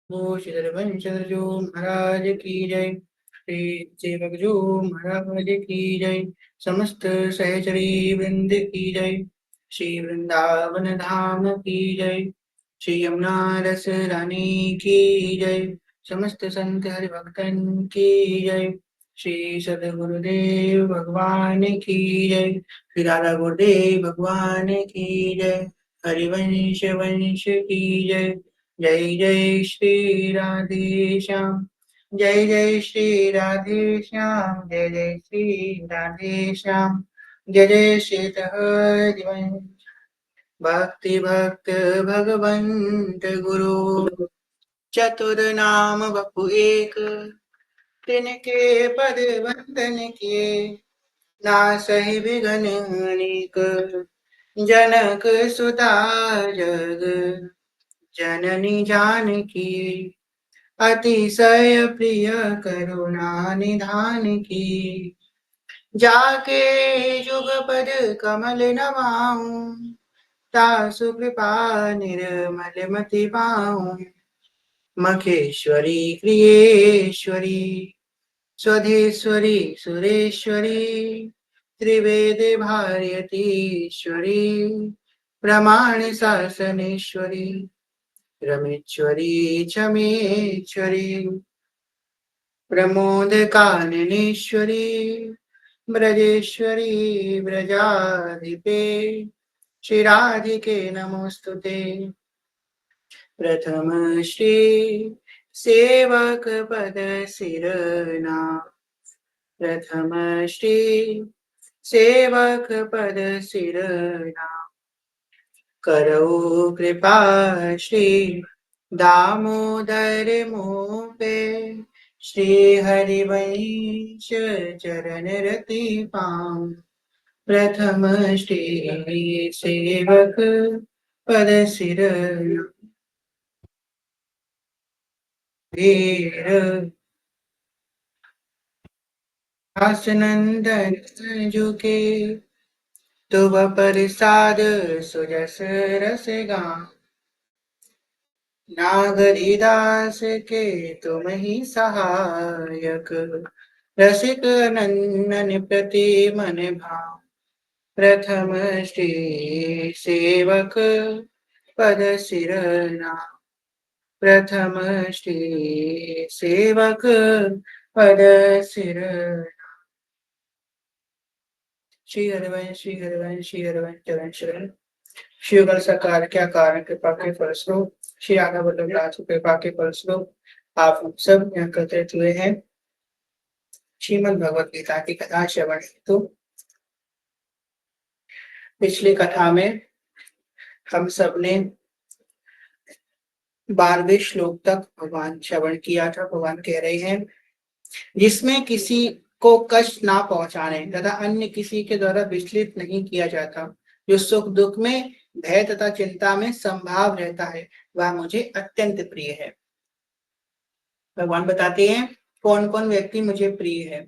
वो श्री वंशजो महाराज की जय। श्री सेवक जो महाराज की जय। समस्त सहचरी वृंद की जय। श्री वृंदावन धाम की जय। श्री यमुना रस रानी की जय। समस्त संत हरि भक्तन की जय। श्री सदगुरुदेव भगवान की जय। श्री राधा गुरुदेव भगवान की जय। हरिवंश वंश की जय। जय जय श्री राधे श्याम। जय जय श्री राधे श्याम। जय जय श्री राधे श्याम। जय जय श्री हरिवंश। भक्ति भक्त भगवंत गुरु चतुर नाम बपु एक। तिनके पद वंदन किए नासहि बिघन अनेक। जनक सुता जग जननी जानकी अतिशय प्रिय करुणा निधान की। जाके जुगपद कमल नमाऊं तासु कृपा निर्मल मति पाऊं। मखेश्वरी क्रियेश्वरी स्वधेश्वरी सुरेश्वरी त्रिवेद भारतीश्वरी प्रमाण शासनेश्वरी रमेश्वरी क्षमेश्वरी प्रमोद काननेश्वरी ब्रजेश्वरी ब्रजाधिपे श्रीराधिके नमोस्तुते। प्रथम श्री सेवक पद सिरना। प्रथम श्री सेवक पद सिरना। करो कृपा श्री दामोदर मुँह पे। श्री हरिवंश चरण रति पाऊं। प्रथम श्री सेवक पद सिरना। आसनंदन जुके तुम प्रसाद सुजस रस गां। नागरिदास के तुम ही सहायक रसिक नंदन प्रति मन भाव। प्रथम श्री सेवक पद सिरना। प्रथम श्री सेवक पद सिरना। श्री हरिवंश श्री हरिवंश श्री हरिवंश चरण शरण। शिवगल सरकार क्या कारण कृपा के फलस्वरूप श्री राधा वल्लभ दास की कृपा के फलस्वरूप आप हम सब यहाँ एकत्रित हुए हैं श्रीमद् भगवत गीता की कथा श्रवण हेतु। पिछली कथा में हम सब ने 12वें श्लोक तक भगवान श्रवण किया था। भगवान कह रहे हैं जिसमें किसी को कष्ट ना पहुंचाने तथा अन्य किसी के द्वारा विचलित नहीं किया जाता, जो सुख दुख में भय तथा चिंता में संभाव रहता है, वह मुझे अत्यंत प्रिय है। भगवान बताते हैं कौन कौन व्यक्ति मुझे प्रिय है।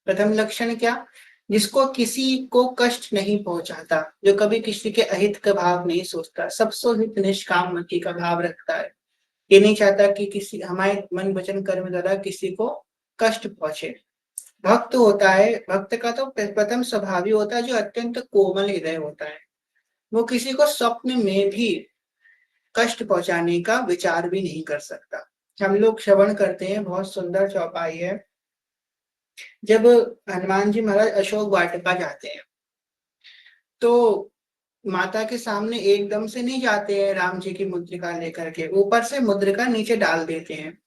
प्रथम लक्षण क्या? जिसको किसी को कष्ट नहीं पहुंचाता, जो कभी किसी के अहित का भाव नहीं सोचता, सबसे हित निष्काम मति का भाव रखता है। ये नहीं चाहता कि किसी हमारे मन वचन कर्म द्वारा किसी को कष्ट पहुंचे। भक्त होता है, भक्त का तो प्रथम स्वभाव ही होता है जो अत्यंत कोमल हृदय होता है। वो किसी को स्वप्न में भी कष्ट पहुंचाने का विचार भी नहीं कर सकता। हम लोग श्रवण करते हैं, बहुत सुंदर चौपाई है। जब हनुमान जी महाराज अशोक वाटिका जाते हैं तो माता के सामने एकदम से नहीं जाते हैं राम जी की मुद्रिका लेकर के, ऊपर से मुद्रिका नीचे डाल देते हैं।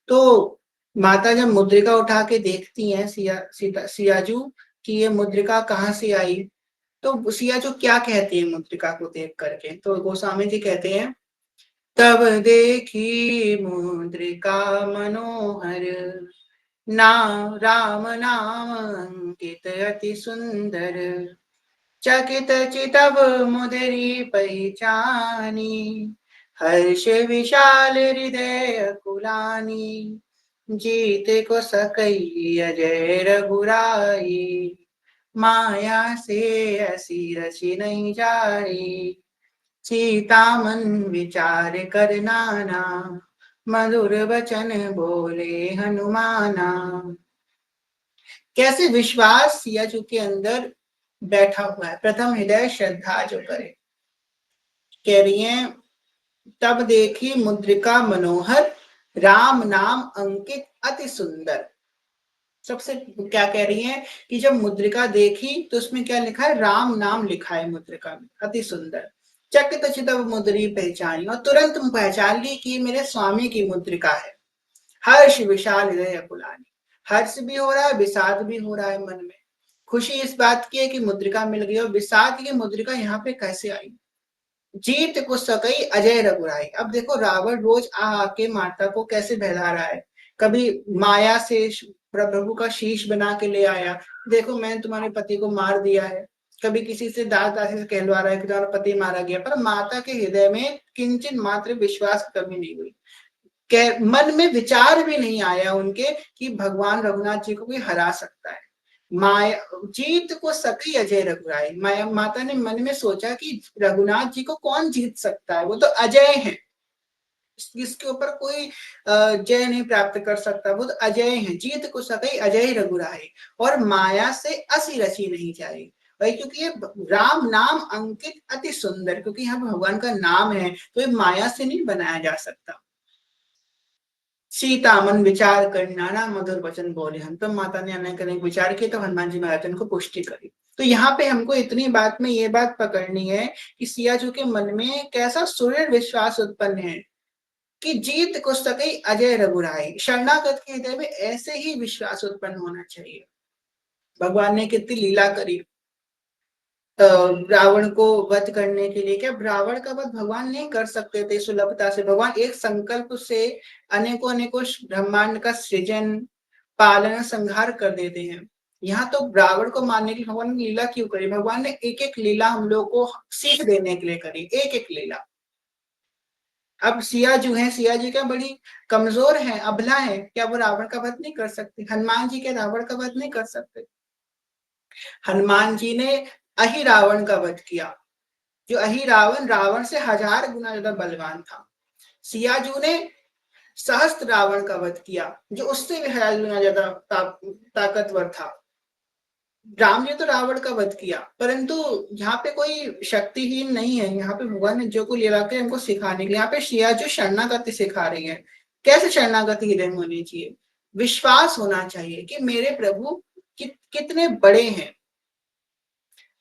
तो माता जब मुद्रिका उठा के देखती हैं सियाजू कि ये मुद्रिका कहाँ से आई, तो सियाजू क्या कहती है मुद्रिका को देख करके? तो गोस्वामी जी कहते हैं तब देखी मुद्रिका मनोहर ना राम नाम अंकित अति सुंदर। चकित चितब मुदरी पहचानी हर्ष विशाल हृदय कुलानी। जीते को सकई अजय रघुराई माया से असी रची नहीं जाई। सीता मन विचार कर नाना मधुर वचन बोले हनुमाना। कैसे विश्वास सियाचू के अंदर बैठा हुआ है। प्रथम हृदय श्रद्धा जो करे, कह रही है तब देखी मुद्रिका मनोहर, राम नाम अंकित अति सुंदर। सबसे क्या कह रही है कि जब मुद्रिका देखी तो उसमें क्या लिखा है, राम नाम लिखा है मुद्रिका में, अति सुंदर। चकित चितव मुद्री पहचानी, और तुरंत पहचान ली कि मेरे स्वामी की मुद्रिका है। हर्ष विशाल हृदय अकुलानी, हर्ष भी हो रहा है, विषाद भी हो रहा है मन में। खुशी इस बात की है कि मुद्रिका मिल गई, और विषाद की मुद्रिका यहाँ पे कैसे आई। जीत को सकई अजय रघुराई। अब देखो रावण रोज आके माता को कैसे बहला रहा है। कभी माया से प्रभु का शीश बना के ले आया, देखो मैंने तुम्हारे पति को मार दिया है। कभी किसी से दास दासी से कहलवा रहा है कि तुम्हारा पति मारा गया, पर माता के हृदय में किंचन मात्र विश्वास कभी नहीं हुई। मन में विचार भी नहीं आया उनके कि भगवान रघुनाथ जी को कोई हरा सकता है। माया जीत को सकी अजय रघुराई। माया माता ने मन में सोचा कि रघुनाथ जी को कौन जीत सकता है, वो तो अजय है, इसके ऊपर कोई जय नहीं प्राप्त कर सकता, वो तो अजय है। जीत को सकी अजय रघुराई, और माया से असी रची नहीं जाए। भाई क्योंकि ये राम नाम अंकित अति सुंदर, क्योंकि यहाँ भगवान का नाम है तो ये माया से नहीं बनाया जा सकता। सीता मन विचार कर नाना मधुर वचन बोले हम। तो माता ने अनेक अनेक विचार किए तो हनुमान जी महाराज ने उनको पुष्टि करी। तो यहाँ पे हमको इतनी बात में ये बात पकड़नी है कि सियाजू के मन में कैसा सुदृढ़ विश्वास उत्पन्न है कि जीत को सकी अजय रघुराई। शरणागत के हृदय में ऐसे ही विश्वास उत्पन्न होना चाहिए। भगवान ने कितनी लीला करी रावण को वध करने के लिए। क्या रावण का वध भगवान नहीं कर सकते थे सुलभता से। भगवान एक संकल्प से अनेकों अनेकों ब्रह्मांड का सृजन पालन संहार कर देते हैं। यहाँ तो रावण को मारने की भगवान ने लीला क्यों करी। भगवान ने एक एक लीला हम लोग को सीख देने के लिए करी, एक एक लीला। अब सिया जो है, सिया जी क्या बड़ी कमजोर है, अबला है, क्या वो रावण का वध नहीं कर सकते। हनुमान जी क्या रावण का वध नहीं कर सकते। हनुमान जी ने अहि रावण का वध किया, जो अहि रावण रावण से 1000 गुना ज्यादा बलवान था। सियाजू ने सहस्त्र रावण का वध किया, जो उससे भी 1000 गुना ज्यादा ताकतवर था। राम ने तो रावण का वध किया, परंतु यहाँ पे कोई शक्तिहीन नहीं है। यहाँ पे भगवान ने जो को लीला के हमको सिखाने के लिए, यहाँ पे सियाजू शरणागति सिखा रही है। कैसे शरणागति हृदय में होनी चाहिए, विश्वास होना चाहिए कि मेरे प्रभु कितने बड़े हैं।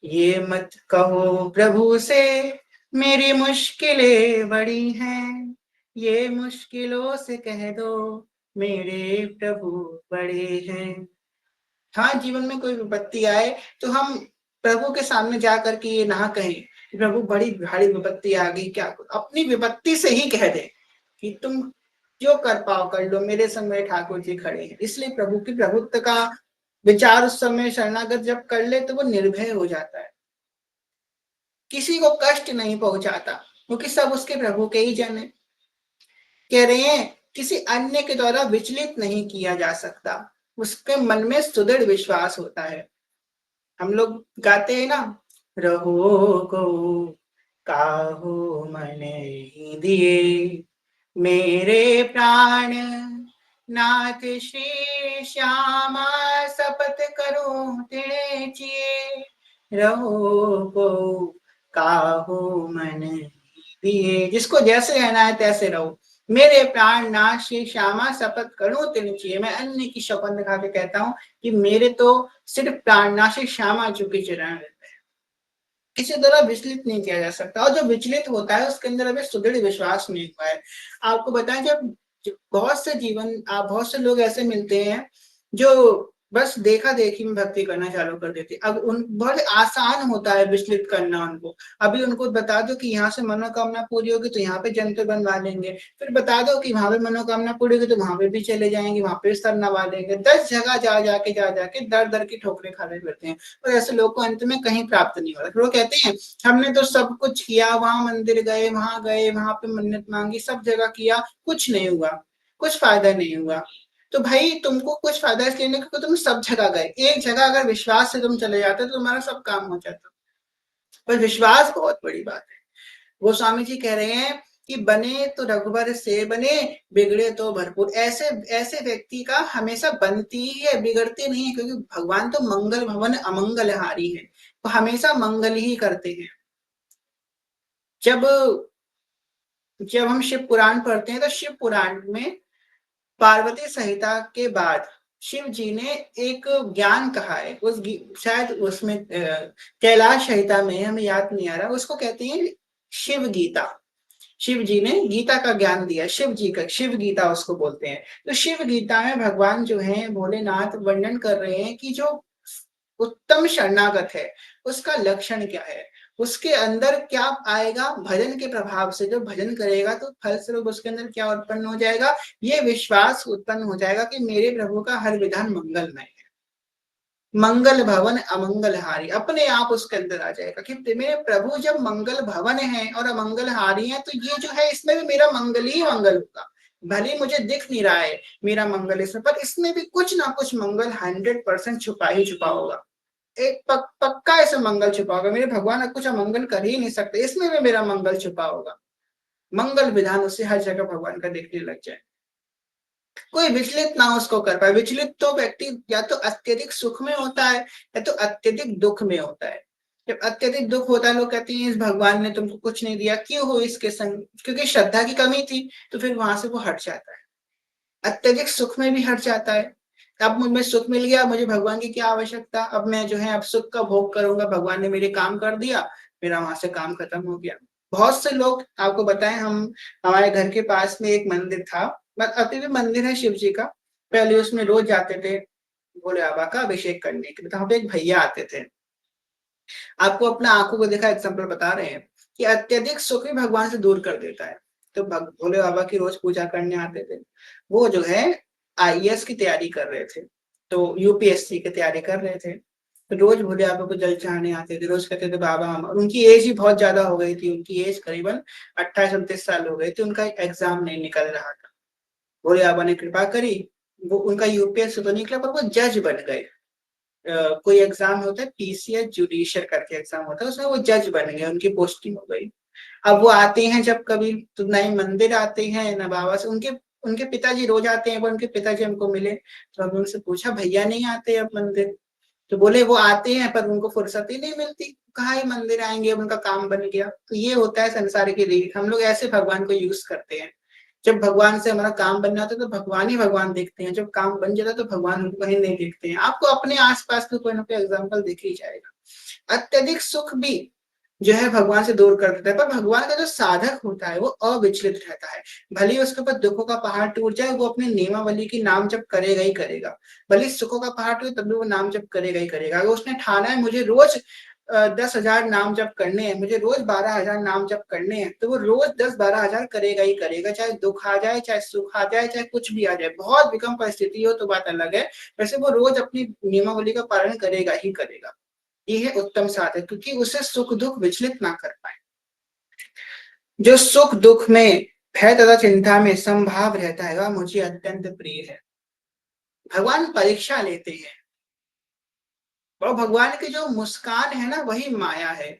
ये मत कहो प्रभु से मेरी मुश्किलें बड़ी हैं, ये मुश्किलों से कह दो मेरे प्रभु बड़े हैं। हाँ, जीवन में कोई विपत्ति आए तो हम प्रभु के सामने जा करके ये ना कहें प्रभु बड़ी भारी विपत्ति आ गई, क्या अपनी विपत्ति से ही कह दे कि तुम जो कर पाओ कर लो, मेरे संग मेरे ठाकुर जी खड़े हैं। इसलिए प्रभु की प्रभुत्व का विचार उस समय शरणागत जब कर ले तो वो निर्भय हो जाता है, किसी को कष्ट नहीं पहुंचाता, क्योंकि सब उसके प्रभु के ही जन है। कह रहे हैं किसी अन्य के द्वारा विचलित नहीं किया जा सकता, उसके मन में सुदृढ़ विश्वास होता है। हम लोग गाते हैं ना, रहो को काहू मन ही दिए मेरे प्राण नाथ श्री श्यामा शपथ करो तेरे चिए। रहो को काहू मन दिए, जिसको जैसे रहना है तैसे रहो। मेरे प्राण नाथ श्री श्यामा शपथ करूं तेरे चिए। मैं अन्य की शपथ दिखा के कहता हूँ कि मेरे तो सिर्फ प्राणनाथ श्री श्यामा चुके चरण रहते हैं, किसी तरह विचलित नहीं किया जा सकता। और जो विचलित होता है उसके अंदर अभी सुदृढ़ विश्वास नहीं हुआ है। आपको बताएं जब बहुत से जीवन आप बहुत से लोग ऐसे मिलते हैं जो बस देखा देखी में भक्ति करना चालू कर देते। अब उन बहुत आसान होता है विचलित करना उनको। अभी उनको बता दो कि यहाँ से मनोकामना पूरी होगी तो यहाँ पे जंतर बनवा लेंगे, फिर बता दो कि वहां पे मनोकामना पूरी होगी तो वहां पे भी चले जाएंगे, वहां पे स्तर नवा लेंगे। 10 जगह जा जाके दर दर की ठोकरें खा रहे फिरते हैं, और ऐसे लोग को अंत में कहीं प्राप्त नहीं हो रहा। फिर वो कहते हैं हमने तो सब कुछ किया, वहां मंदिर गए, वहां पे मन्नत मांगी, सब जगह किया, कुछ नहीं हुआ, कुछ फायदा नहीं हुआ। तो भाई तुमको कुछ फायदा इसलिए नहीं क्योंकि तुम सब जगह गए, एक जगह अगर विश्वास से तुम चले जाते तो तुम्हारा सब काम हो जाता। पर विश्वास बहुत बड़ी बात है। गोस्वामी जी कह रहे हैं कि बने तो रघुबर से बने, बिगड़े तो भरपूर। ऐसे ऐसे व्यक्ति का हमेशा बनती ही है, बिगड़ती नहीं है, क्योंकि भगवान तो मंगल भवन अमंगलहारी है, तो हमेशा मंगल ही करते हैं। जब जब हम शिव पुराण पढ़ते हैं तो शिव पुराण में पार्वती संहिता के बाद शिव जी ने एक ज्ञान कहा है, शायद उसमें कैलाश संहिता में, हमें याद नहीं आ रहा, उसको कहते हैं शिव गीता। शिव जी ने गीता का ज्ञान दिया, शिव जी का, शिव गीता उसको बोलते हैं। तो शिव गीता में भगवान जो है भोलेनाथ वर्णन कर रहे हैं कि जो उत्तम शरणागत है उसका लक्षण क्या है, उसके अंदर क्या आएगा भजन के प्रभाव से। जो भजन करेगा तो फलस्वरूप उसके अंदर क्या उत्पन्न हो जाएगा, ये विश्वास उत्पन्न हो जाएगा कि मेरे प्रभु का हर विधान मंगलमय है, मंगल भवन अमंगलहारी, अपने आप उसके अंदर आ जाएगा कि मेरे प्रभु जब मंगल भवन है और अमंगलहारी है, तो ये जो है इसमें भी मेरा मंगल ही मंगल होगा। भले मुझे दिख नहीं रहा है मेरा मंगल इसमें, पर इसमें भी कुछ ना कुछ मंगल 100% छुपा ही छुपा होगा। एक पक्का ऐसा मंगल छुपा होगा, मेरे भगवान कुछ अमंगल कर ही नहीं सकते, इसमें भी मेरा मंगल छुपा होगा। मंगल विधान उसे हर जगह भगवान का दिखने लग जाए, कोई विचलित ना उसको कर पाए। विचलित तो व्यक्ति या तो अत्यधिक सुख में होता है या तो अत्यधिक दुख में होता है। जब अत्यधिक दुख होता है, लोग कहते हैं इस भगवान ने तुमको कुछ नहीं दिया, क्यों हो इसके संग, क्योंकि श्रद्धा की कमी थी, तो फिर वहां से वो हट जाता है। अत्यधिक सुख में भी हट जाता है, अब मुझे सुख मिल गया, मुझे भगवान की क्या आवश्यकता, अब मैं जो है अब सुख का भोग करूंगा, भगवान ने मेरे काम कर दिया, मेरा वहां से काम खत्म हो गया। बहुत से लोग, आपको बताएं, हम हमारे घर के पास में एक मंदिर था, अभी भी मंदिर है शिव जी का, पहले उसमें रोज जाते थे भोले बाबा का अभिषेक करने के लिए। तो वहां पे एक भैया आते थे, आपको अपना आंखों को देखा एग्जाम्पल बता रहे हैं कि अत्यधिक सुख भी भगवान से दूर कर देता है। तो भोले बाबा की रोज पूजा करने आते थे, वो जो है आईएएस की तैयारी कर रहे थे, तो यूपीएससी की तैयारी कर रहे थे, तो रोज भोले बाबा को जल चढ़ाने आते थे, रोज कहते थे बाबा हम, उनकी एज ही बहुत ज्यादा हो गई थी, उनकी एज करीबन 28-29 साल हो गई थी, उनका एग्जाम नहीं निकल रहा था। भोले बाबा ने कृपा करी, वो उनका यूपीएससी तो निकला, पर वो जज बन गए। कोई एग्जाम होता है पीसीएस जुडिशियल करके एग्जाम होता है, उसमें वो जज बन गए, उनकी पोस्टिंग हो गई। अब वो आते हैं जब कभी, तो ना ही मंदिर आते हैं ना बाबा से, उनके उनके पिताजी रोज आते हैं, वो उनके पिताजी हमको मिले, तो हमने उनसे पूछा भैया नहीं आते अब मंदिर, तो बोले वो आते हैं पर उनको फुर्सत ही नहीं मिलती, कहाँ ही मंदिर आएंगे, अब उनका काम बन गया। तो ये होता है संसार की रीत, हम लोग ऐसे भगवान को यूज करते हैं। जब भगवान से हमारा काम बन जाता है तो भगवान ही भगवान देखते हैं, जब काम बन जाता है तो भगवान हमको कहीं नहीं देखते हैं। आपको अपने आसपास का कोई ना कोई एग्जाम्पल दिख ही जाएगा। अत्यधिक सुख भी जो है भगवान से दूर कर देता है, पर भगवान का जो साधक होता है वो अविचलित रहता है। भले ही उसके ऊपर दुखों का पहाड़ टूट जाए, वो अपने नियमावली की नाम जप करेगा ही करेगा। भले ही सुखों का पहाड़ टूटे तब भी वो नाम जप करेगा ही करेगा। अगर उसने ठाना है मुझे रोज 10,000 नाम जप करने हैं, मुझे रोज 12,000 नाम जप करने हैं, तो वो रोज 10-12,000 करेगा ही करेगा, चाहे दुख आ जाए, चाहे सुख आ जाए, चाहे कुछ भी आ जाए। बहुत विकम परिस्थिति हो तो बात अलग है, वैसे वो रोज अपनी नियमावली का पालन करेगा ही करेगा। ये है उत्तम साधक, क्योंकि उसे सुख दुख विचलित ना कर पाए। जो सुख दुख में, भय तथा चिंता में संभाव रहता है वह मुझे अत्यंत प्रिय है। भगवान परीक्षा लेते हैं, और भगवान की जो मुस्कान है ना वही माया है।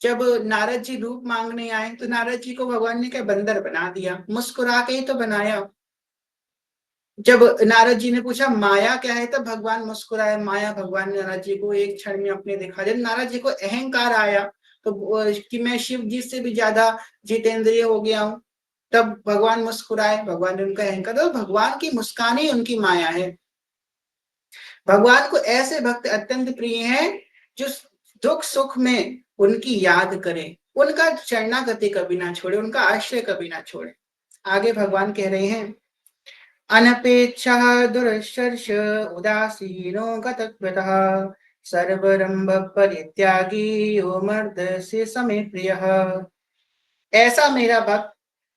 जब नारद जी रूप मांगने आए तो नारद जी को भगवान ने क्या बंदर बना दिया, मुस्कुरा के ही तो बनाया। जब नारद जी ने पूछा माया क्या है, तब भगवान मुस्कुराए, माया भगवान ने नारद जी को एक क्षण में अपने दिखा। जब नारद जी को अहंकार आया तो कि मैं शिव जी से भी ज्यादा जितेंद्रिय हो गया हूँ, तब भगवान मुस्कुराए, भगवान ने उनका अहंकार, तो भगवान की मुस्कान ही उनकी माया है। भगवान को ऐसे भक्त अत्यंत प्रिय हैं जो दुख सुख में उनकी याद करें, उनका शरणागति कभी ना छोड़े, उनका आश्रय कभी ना छोड़े। आगे भगवान कह रहे हैं, अनपेक्षः दुरशर्ष उदासीनो गतव्यतः सर्वरंभ परित्यागी यो मर्दस्य समे प्रियः। ऐसा मेरा भक्त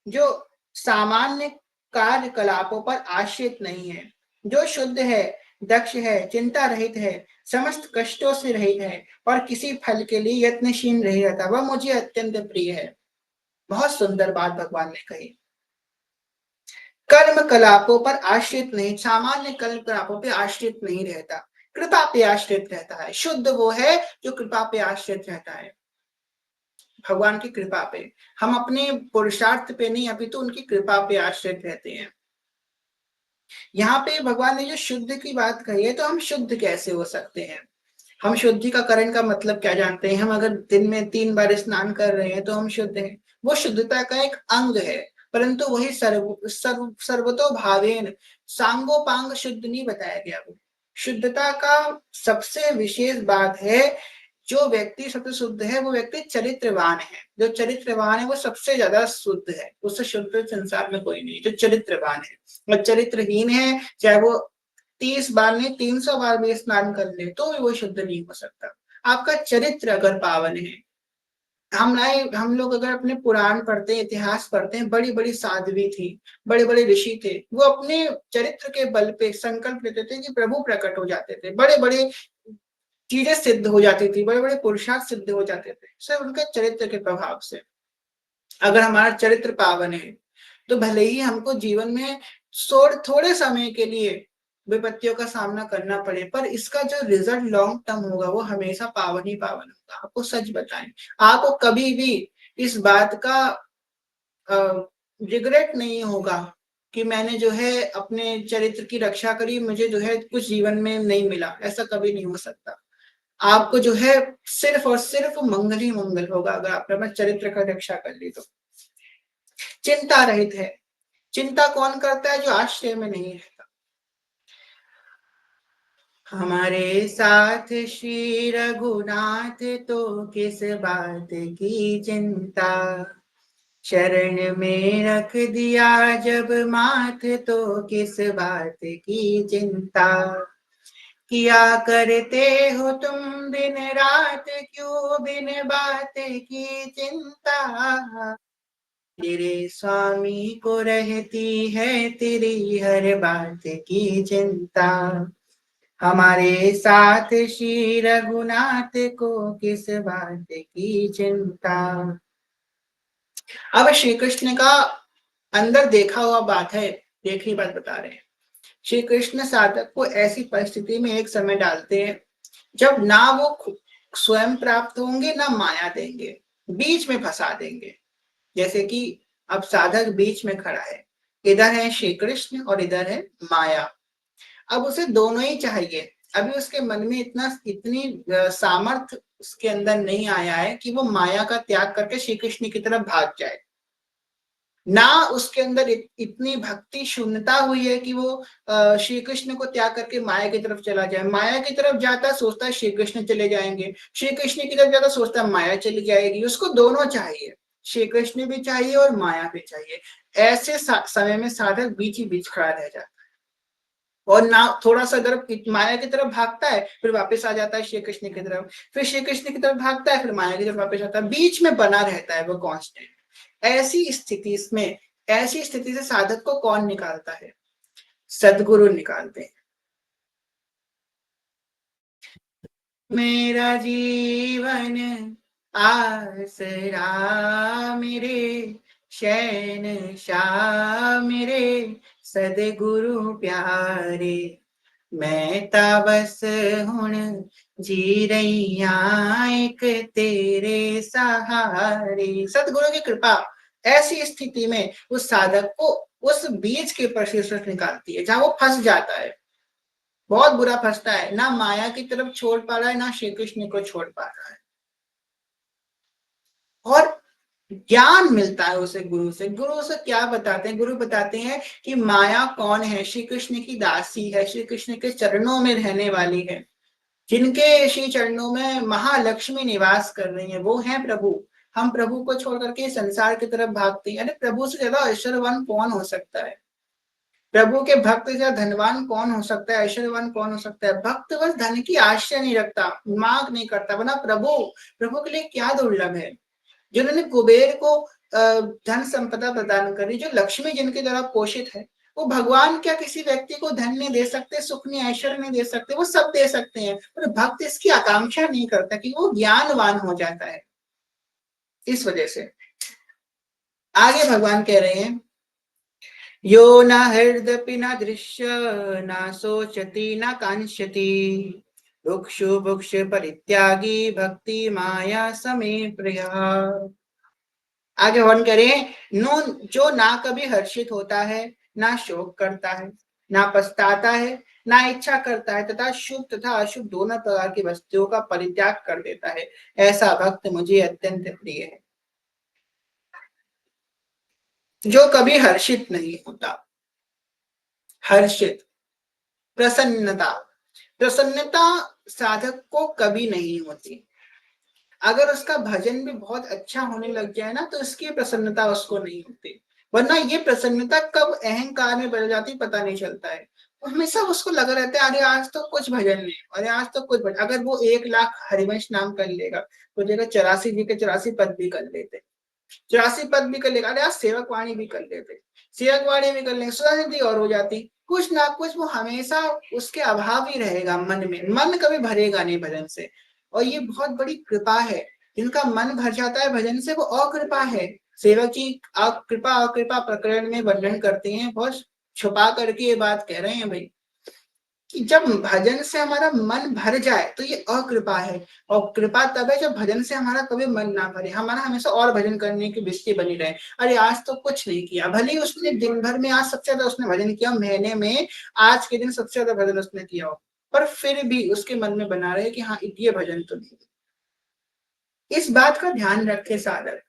जो सामान्य कार्यकलापों पर आश्रित नहीं है, जो शुद्ध है, दक्ष है, चिंता रहित है, समस्त कष्टों से रहित है और किसी फल के लिए यत्नशील नहीं रहता, वह मुझे अत्यंत प्रिय है। बहुत सुंदर बात भगवान ने कही। कर्म कलापों पर आश्रित नहीं, सामान्य कर्म कलापों पे आश्रित नहीं रहता, कृपा पे आश्रित रहता है। शुद्ध वो है जो कृपा पे आश्रित रहता है। भगवान की कृपा पे। हम अपने पुरुषार्थ पे नहीं, अभी तो उनकी कृपा पे आश्रित रहते हैं। यहाँ पे भगवान ने जो शुद्ध की बात कही है, तो हम शुद्ध कैसे हो सकते हैं? हम शुद्धिकरण का मतलब क्या जानते हैं? हम अगर दिन में 3 बार स्नान कर रहे हैं तो हम शुद्ध हैं। वो शुद्धता का एक अंग है, परंतु वही सर्वतो भावेन सांगोपांग शुद्ध नहीं बताया गया। वो शुद्धता का सबसे विशेष बात है, जो व्यक्ति सबसे शुद्ध है वो व्यक्ति चरित्रवान है। जो चरित्रवान है वो सबसे ज्यादा शुद्ध है, उससे शुद्ध संसार में कोई नहीं। जो चरित्रवान है और चरित्रहीन है, चाहे वो 30 बार नहीं 300 बार भी स्नान कर ले तो भी वो शुद्ध नहीं हो सकता। आपका चरित्र अगर पावन है, हम लोग अगर अपने पुराण पढ़ते हैं, इतिहास पढ़ते हैं, बड़ी बड़ी साध्वी थी, बड़े बड़े ऋषि थे, वो अपने चरित्र के बल पे संकल्प लेते थे कि प्रभु प्रकट हो जाते थे, बड़े बड़े चीजें सिद्ध हो जाती थी, बड़े बड़े पुरुषार्थ सिद्ध हो जाते थे, सिर्फ उनके चरित्र के प्रभाव से। अगर हमारा चरित्र पावन है तो भले ही हमको जीवन में थोड़े समय के लिए विपत्तियों का सामना करना पड़े, पर इसका जो रिजल्ट लॉन्ग टर्म होगा वो हमेशा पावन ही पावन होगा। आपको सच बताएं, आपको कभी भी इस बात का रिग्रेट नहीं होगा कि मैंने जो है अपने चरित्र की रक्षा करी, मुझे जो है कुछ जीवन में नहीं मिला, ऐसा कभी नहीं हो सकता। आपको जो है सिर्फ और सिर्फ मंगल ही मंगल होगा अगर आपने अपना चरित्र का रक्षा कर ली तो। चिंता रहित है। चिंता कौन करता है? जो आश्रय में नहीं रहता। हमारे साथ श्री रघुनाथ तो किस बात की चिंता, शरण में रख दिया जब माथ तो किस बात की चिंता। किया करते हो तुम दिन रात, क्यों बिन बात की चिंता। तेरे स्वामी को रहती है तेरी हर बात की चिंता। हमारे साथ श्री रघुनाथ को किस बात की चिंता। अब श्री कृष्ण का अंदर देखा हुआ बात है, देखी बात बता रहे हैं। श्री कृष्ण साधक को ऐसी परिस्थिति में एक समय डालते हैं जब ना वो स्वयं प्राप्त होंगे ना माया देंगे, बीच में फंसा देंगे। जैसे कि अब साधक बीच में खड़ा है, इधर है श्री कृष्ण और इधर है माया। अब उसे दोनों ही चाहिए। अभी उसके मन में इतनी सामर्थ्य उसके अंदर नहीं आया है कि वो माया का त्याग करके श्री कृष्ण की तरफ भाग जाए। ना उसके अंदर इतनी भक्ति शून्यता हुई है कि वो श्री कृष्ण को त्याग करके माया की तरफ चला जाए। माया की तरफ जाता सोचता है श्री कृष्ण चले जाएंगे, श्री कृष्ण की तरफ जाता सोचता है माया चली जाएगी। उसको दोनों चाहिए, श्री कृष्ण भी चाहिए और माया भी चाहिए। ऐसे समय में साधक बीच ही बीच खड़ा रह जाता है और ना थोड़ा सा अगर माया की तरफ भागता है फिर वापस आ जाता है श्री कृष्ण की तरफ, फिर श्री कृष्ण की तरफ भागता है फिर माया की तरफ वापस आता है, बीच में बना रहता है वो कांस्टेंट। ऐसी स्थिति से साधक को कौन निकालता है? सदगुरु निकालते हैं। मेरा जीवन आसरा मेरे, शहंशाह मेरे सदगुरु प्यारे, मैं ता बस हुण जी रही एक तेरे सहारे। सदगुरु की कृपा ऐसी स्थिति में उस साधक को उस बीच के परिस्थिति से निकालती है जहां वो फंस जाता है, बहुत बुरा फंसता है, ना माया की तरफ छोड़ पा रहा है ना श्री कृष्ण को छोड़ पा रहा है। और ज्ञान मिलता है उसे गुरु से। गुरु से क्या बताते हैं? गुरु बताते हैं कि माया कौन है, श्री कृष्ण की दासी है, श्री कृष्ण के चरणों में रहने वाली है, जिनके श्री चरणों में महालक्ष्मी निवास कर रही है, वो है प्रभु। हम प्रभु को छोड़ करके संसार की तरफ भागते हैं। अरे प्रभु से ज्यादा ऐश्वर्यवान कौन हो सकता है? प्रभु के भक्त से धनवान कौन हो सकता है? ऐश्वर्यवान कौन हो सकता है? भक्त बस धन की आशा नहीं रखता, मांग नहीं करता, वरना प्रभु प्रभु के लिए क्या दुर्लभ है। जिन्होंने कुबेर को धन संपदा प्रदान करी, जो लक्ष्मी जिनके द्वारा पोषित है, वो भगवान क्या किसी व्यक्ति को धन नहीं दे सकते, सुख नहीं, ऐश्वर्य नहीं दे सकते? वो सब दे सकते हैं, पर भक्त इसकी आकांक्षा नहीं करता कि वो ज्ञानवान हो जाता है। इस वजह से आगे भगवान कह रहे हैं, यो न हृदपि न दृश्य न सोचति न कांक्षति, रुक्षु भुक्ष परित्यागी भक्ति माया समे प्रिय। आगे वन करें, नो जो ना कभी हर्षित होता है, ना शोक करता है, ना पछताता है, ना इच्छा करता है, तथा शुभ तथा अशुभ दोनों प्रकार की वस्तुओं का परित्याग कर देता है, ऐसा भक्त मुझे अत्यंत प्रिय है। जो कभी हर्षित नहीं होता, हर्षित, प्रसन्नता, प्रसन्नता साधक को कभी नहीं होती। अगर उसका भजन भी बहुत अच्छा होने लग जाए ना, तो इसकी प्रसन्नता उसको नहीं होती, वरना ये प्रसन्नता कब अहंकार में बदल जाती पता नहीं चलता है। हमेशा उसको लगा रहता है, अरे आज तो कुछ भजन नहीं, अरे आज तो कुछ भजन। अगर वो 1 लाख हरिवंश नाम कर लेगा, तो जगह 84 जी के 84 पद भी कर लेते, 84 पद भी कर लेगा, अरे आज सेवक वाणी भी कर लेते, सेवक वाणी भी कर लेंगे, सुधा सिद्धि और हो जाती। कुछ ना कुछ वो हमेशा उसके अभाव ही रहेगा, मन में मन कभी भरेगा नहीं भजन से। और ये बहुत बड़ी कृपा है, जिनका मन भर जाता है भजन से, वो अकृपा है। सेवक जी कृपा अकृपा प्रकरण में वर्णन करते हैं, बहुत छुपा करके ये बात कह रहे हैं भाई, कि जब भजन से हमारा मन भर जाए तो ये अकृपा है। और कृपा तब है जब भजन से हमारा कभी मन ना भरे, हमारा हमेशा और भजन करने की वृत्ति बनी रहे। अरे आज तो कुछ नहीं किया, भले ही उसने दिन भर में आज सबसे ज्यादा उसने भजन किया, महीने में आज के दिन सबसे ज्यादा भजन उसने किया हो, पर फिर भी उसके मन में बना रहे कि हाँ ये भजन तो नहीं। इस बात का ध्यान रखे साधक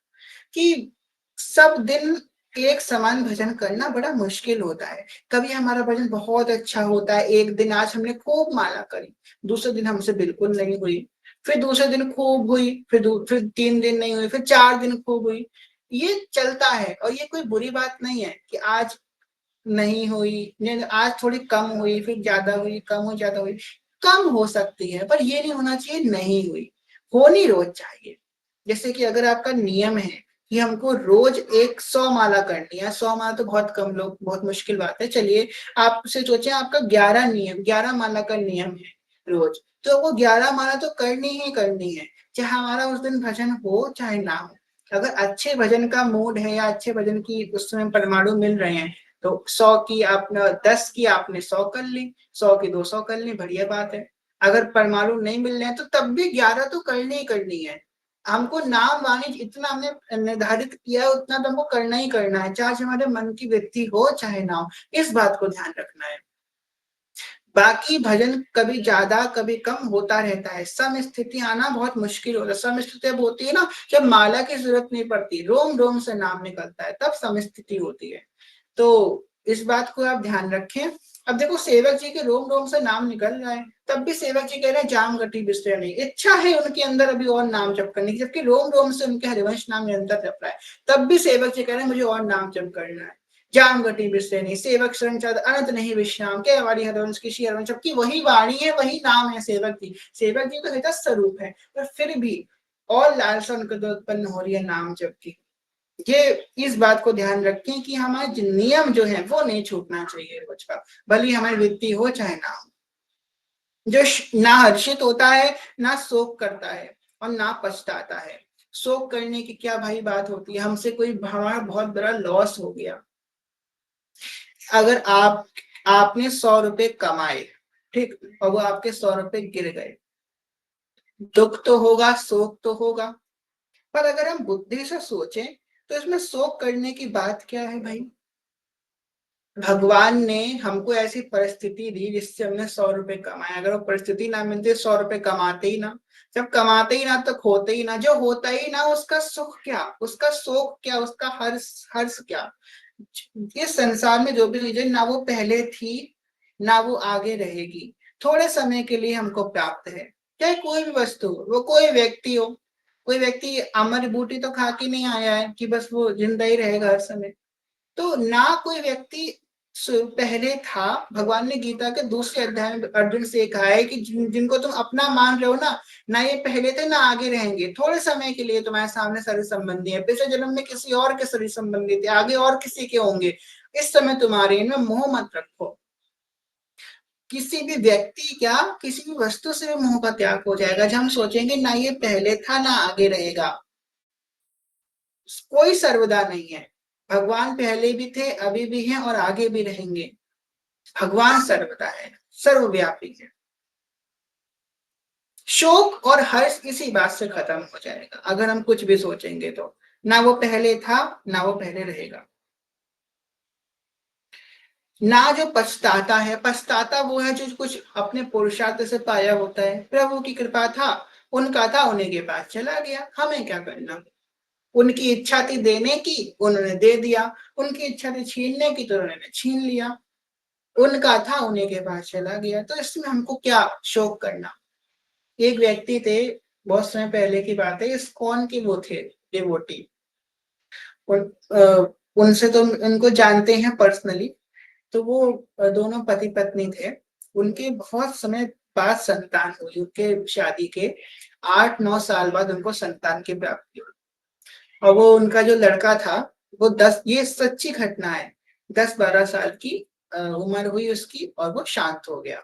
कि सब दिन एक समान भजन करना बड़ा मुश्किल होता है। कभी हमारा भजन बहुत अच्छा होता है, एक दिन आज हमने खूब माला करी, दूसरे दिन हमसे बिल्कुल नहीं हुई, फिर दूसरे दिन खूब हुई, फिर 3 दिन नहीं हुई, फिर 4 दिन खूब हुई। ये चलता है, और ये कोई बुरी बात नहीं है कि आज नहीं हुई, आज थोड़ी कम हुई, फिर ज्यादा हुई, कम हुई, ज्यादा हुई। कम हो सकती है, पर ये नहीं होना चाहिए नहीं हुई, होनी रोज चाहिए। जैसे कि अगर आपका नियम है कि हमको रोज 100 माला करनी है, 100 माला तो बहुत कम लोग, बहुत मुश्किल बात है, चलिए आपसे सोचे आपका 11 माला का नियम है रोज, तो वो 11 माला तो करनी ही करनी है, चाहे हमारा उस दिन भजन हो चाहे ना हो। अगर अच्छे भजन का मूड है या अच्छे भजन की उस समय परमाणु मिल रहे हैं, तो 100 की आपने 10 की आपने 100 कर ली, 100 की 200 कर ली, बढ़िया बात है। अगर परमाणु नहीं मिल रहे हैं तो तब भी 11 तो करनी ही करनी है। हमको नाम वाणी इतना हमने निर्धारित किया है, उतना तो हमको करना ही करना है, चाहे हमारे मन की वृत्ति हो चाहे ना हो, इस बात को ध्यान रखना है। बाकी भजन कभी ज्यादा कभी कम होता रहता है, सम स्थिति आना बहुत मुश्किल होता है। सम स्थिति अब होती है ना, जब माला की जरूरत नहीं पड़ती, रोम रोम से नाम निकलता है, तब सम स्थिति होती है। तो इस बात को आप ध्यान रखें। अब देखो सेवक जी के रोम रोम से नाम निकल रहा है, तब भी सेवक जी कह रहे हैं जाम गति विषय नहीं, इच्छा है उनके अंदर अभी और नाम जप करने की, जबकि रोम रोम से उनके हरिवंश नाम निरंतर जप रहा है, तब भी सेवक जी कह रहे हैं मुझे और नाम जप करना है। जाम गति विषय नहीं, सेवक शरण चाद अनंत नहीं विश्राम के हमारी हरिवंश की श्री हरिवंश, जबकि वही वाणी है, वही नाम है सेवक जी, सेवक जी तो हित स्वरूप है, पर फिर भी और लालसा उनके उत्पन्न हो रही है नाम जप की। ये इस बात को ध्यान रखें कि हमारे नियम जो है वो नहीं छूटना चाहिए रोज का, भले हमारी वृत्ति हो चाहे ना हो। जो ना हर्षित होता है, ना शोक करता है, और ना पछताता है। शोक करने की क्या भाई बात होती है, हमसे कोई हमारा बहुत बड़ा लॉस हो गया, अगर आपने 100 रुपए कमाए, ठीक, और वो आपके 100 रुपए गिर गए, दुख तो होगा, शोक तो होगा, पर अगर हम बुद्धि से सोचें तो इसमें शोक करने की बात क्या है भाई। भगवान ने हमको ऐसी परिस्थिति दी जिससे हमने 100 रुपए कमाए, अगर वो परिस्थिति ना मिलती 100 रुपए कमाते ही ना, जब कमाते ही ना तो खोते ही ना, जो होता ही ना उसका सुख क्या, उसका शोक क्या, उसका हर्ष हर्ष क्या। इस संसार में जो भी चीजें ना वो पहले थी ना वो आगे रहेगी, थोड़े समय के लिए हमको प्राप्त है। चाहे कोई भी वस्तु हो, वो कोई व्यक्ति हो, कोई व्यक्ति अमर बूटी तो खा के नहीं आया है कि बस वो जिंदा ही रहेगा हर समय। तो ना कोई व्यक्ति पहले था। भगवान ने गीता के दूसरे अध्याय में अर्जुन से कहा है कि जिनको तुम अपना मान रहे हो ना, ना ये पहले थे ना आगे रहेंगे, थोड़े समय के लिए तुम्हारे सामने शरीर संबंधी है, पिछले जन्म में किसी और के शरीर संबंधी थे, आगे और किसी के होंगे, इस समय तुम्हारे, इनमें मोह मत रखो। किसी भी व्यक्ति क्या किसी भी वस्तु से भी मोह का त्याग हो जाएगा, जब हम सोचेंगे ना ये पहले था ना आगे रहेगा। कोई सर्वदा नहीं है, भगवान पहले भी थे, अभी भी हैं और आगे भी रहेंगे। भगवान सर्वदा है, सर्वव्यापी है। शोक और हर्ष इसी बात से खत्म हो जाएगा अगर हम कुछ भी सोचेंगे तो, ना वो पहले था ना वो पहले रहेगा। ना जो पछताता है, पछताता वो है जो कुछ अपने पुरुषार्थ से पाया होता है। प्रभु की कृपा था, उनका था, उन्हीं के पास चला गया, हमें क्या करना। उनकी इच्छा थी देने की, उन्होंने दे दिया। उनकी इच्छा थी छीनने की, तो उन्होंने छीन लिया। उनका था, उन्हीं के पास चला गया, तो इसमें हमको क्या शोक करना। एक व्यक्ति थे, बहुत समय पहले की बात है, इस्कॉन के वो थे डिवोटी। उन, उनसे तो उनको जानते हैं पर्सनली। तो वो दोनों पति पत्नी थे। उनके बहुत समय बाद संतान हुई, उनके शादी के 8-9 साल बाद उनको संतान की प्राप्ति हुई। और वो उनका जो लड़का था, वो 10, ये सच्ची घटना है, 10-12 साल की उम्र हुई उसकी, और वो शांत हो गया।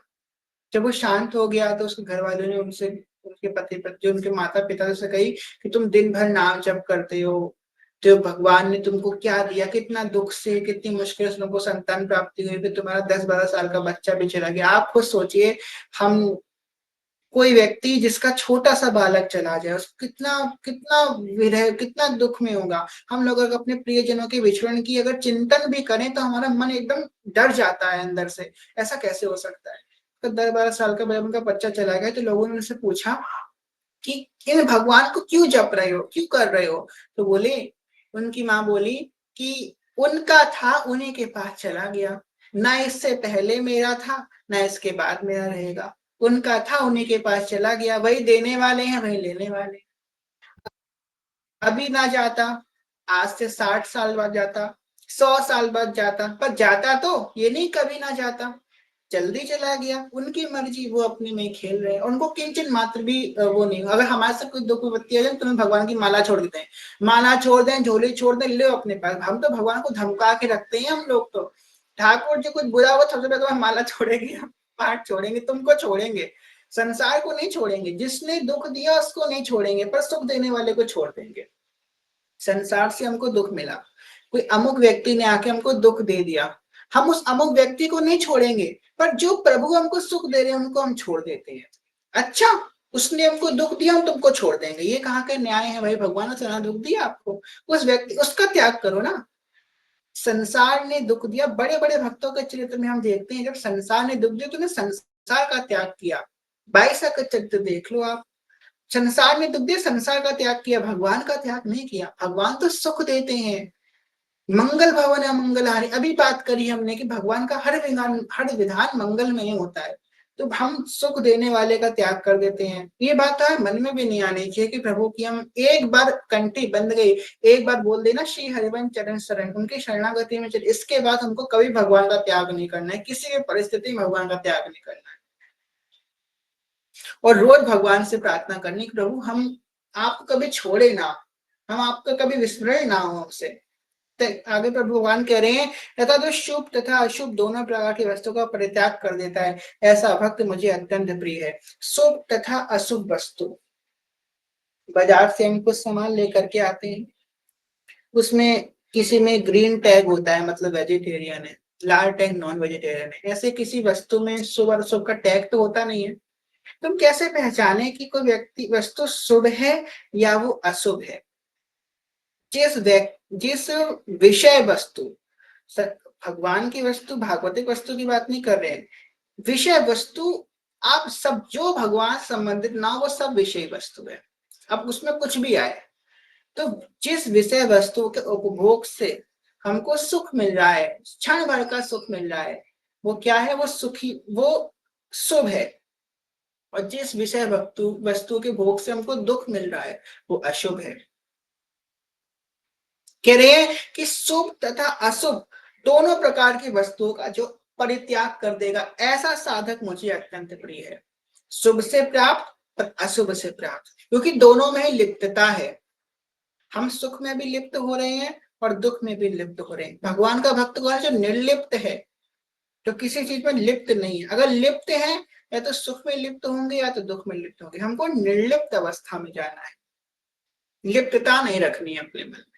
जब वो शांत हो गया तो उसके घर वालों ने उनसे, उनके पति पत्नी, उनके माता पिता से कही कि तुम दिन भर नाम जप करते हो, जो भगवान ने तुमको क्या दिया, कितना दुख से, कितनी मुश्किल से तुमको संतान प्राप्ति हुई, फिर तुम्हारा 10-12 साल का बच्चा भी चला गया। आप खुद सोचिए, हम, कोई व्यक्ति जिसका छोटा सा बालक चला जाए, उसको कितना कितना विरह, कितना दुख में होगा। हम लोग अगर अपने प्रियजनों के विछड़न की अगर चिंतन भी करें तो हमारा मन एकदम डर जाता है अंदर से, ऐसा कैसे हो सकता है। तो 10-12 साल का जब उनका बच्चा चला गया तो लोगों ने उनसे पूछा कि इन भगवान को क्यों जप रहे हो, क्यों कर रहे हो। तो बोले, उनकी माँ बोली कि उनका था, उन्हीं के पास चला गया, ना इससे पहले मेरा था, ना इसके बाद मेरा रहेगा। उनका था, उन्हीं के पास चला गया, वही देने वाले हैं, वही लेने वाले। अभी ना जाता, आज से 60 साल बाद जाता, 100 साल बाद जाता, पर जाता तो ये नहीं कभी ना जाता। जल्दी चला गया, उनकी मर्जी, वो अपने में खेल रहे हैं, उनको किंचन मात्र भी वो नहीं। अगर हमारे साथ कोई दुख विपत्ति आ जाए तो हम भगवान की माला छोड़ देते हैं, माला छोड़ दें, झोली छोड़ दें, ले अपने पास। हम तो भगवान को धमका के रखते हैं हम लोग तो। ठाकुर जी कुछ बुरा हो सबसे पहले तो माला छोड़ेंगे, हम पाठ छोड़ेंगे, तुमको छोड़ेंगे, संसार को नहीं छोड़ेंगे। जिसने दुख दिया उसको नहीं छोड़ेंगे, पर सुख देने वाले को छोड़ देंगे। संसार से हमको दुख मिला, कोई अमुक व्यक्ति ने आके हमको दुख दे दिया, हम उस अमुक व्यक्ति को नहीं छोड़ेंगे, पर जो प्रभु हमको सुख दे रहे हैं उनको हम छोड़ देते हैं। अच्छा, उसने हमको दुख दिया, हम तुमको छोड़ देंगे, ये कहाँ का न्याय है भाई। भगवान ने इतना दुख दिया आपको, उस व्यक्ति, उसका त्याग करो ना। संसार ने दुख दिया, बड़े बड़े भक्तों के चरित्र में हम देखते हैं, जब संसार ने दुख दिया तो संसार का त्याग किया। 22 का चरित्र देख लो आप। संसार ने दुख दिया, संसार का त्याग किया, भगवान का त्याग नहीं किया। भगवान तो सुख देते हैं। मंगल भवन अमंगल हानि, अभी बात करी हमने कि भगवान का हर विधान मंगल में ही होता है। तो हम सुख देने वाले का त्याग कर देते हैं। ये बात तो मन में भी नहीं आनी चाहिए कि प्रभु की हम एक बार कंठी बंद गई, एक बार बोल देना श्री हरिवंश चरण शरण, उनकी शरणागति में चले, इसके बाद हमको कभी भगवान का त्याग नहीं करना है, किसी भी परिस्थिति में भगवान का त्याग नहीं करना है। और रोज भगवान से प्रार्थना करनी कि प्रभु हम आपको कभी छोड़े ना, हम आपका कभी विस्मरण ना हो हमसे। आगे पर भगवान कह रहे हैं, तथा तो शुभ तथा अशुभ दोनों प्रकार की वस्तु का परित्याग कर देता है, ऐसा भक्त मुझे अत्यंत प्रिय है। शुभ तथा अशुभ वस्तु, बाजार से हम कुछ सामान लेकर के आते हैं, उसमें किसी में ग्रीन टैग होता है, मतलब वेजिटेरियन है, लाल टैग नॉन वेजिटेरियन है। ऐसे किसी वस्तु में शुभ और अशुभ का टैग तो होता नहीं है। तुम कैसे पहचाने कि कोई व्यक्ति वस्तु शुभ है या वो अशुभ है। जिस विषय वस्तु, भगवान की वस्तु, भागवतिक वस्तु की बात नहीं कर रहे हैं, विषय वस्तु, आप सब जो भगवान संबंधित ना हो वो सब विषय वस्तु है। अब उसमें कुछ भी आए, तो जिस विषय वस्तु के उपभोग से हमको सुख मिल रहा है, क्षण भर का सुख मिल रहा है, वो क्या है, वो सुखी, वो शुभ है। और जिस विषय वस्तु के भोग से हमको दुख मिल रहा है वो अशुभ है। कह रहे हैं कि शुभ तथा अशुभ दोनों प्रकार की वस्तुओं का जो परित्याग कर देगा, ऐसा साधक मुझे अत्यंत प्रिय है। शुभ से प्राप्त और अशुभ से प्राप्त, क्योंकि दोनों में ही लिप्तता है। हम सुख में भी लिप्त हो रहे हैं और दुख में भी लिप्त हो रहे हैं। भगवान का भक्त कौन है, जो निर्लिप्त है, जो किसी चीज में लिप्त नहीं है। अगर लिप्त है, या तो सुख में लिप्त होंगे या तो दुख में लिप्त होंगे। हमको निर्लिप्त अवस्था में जाना है, लिप्तता नहीं रखनी है अपने मन में।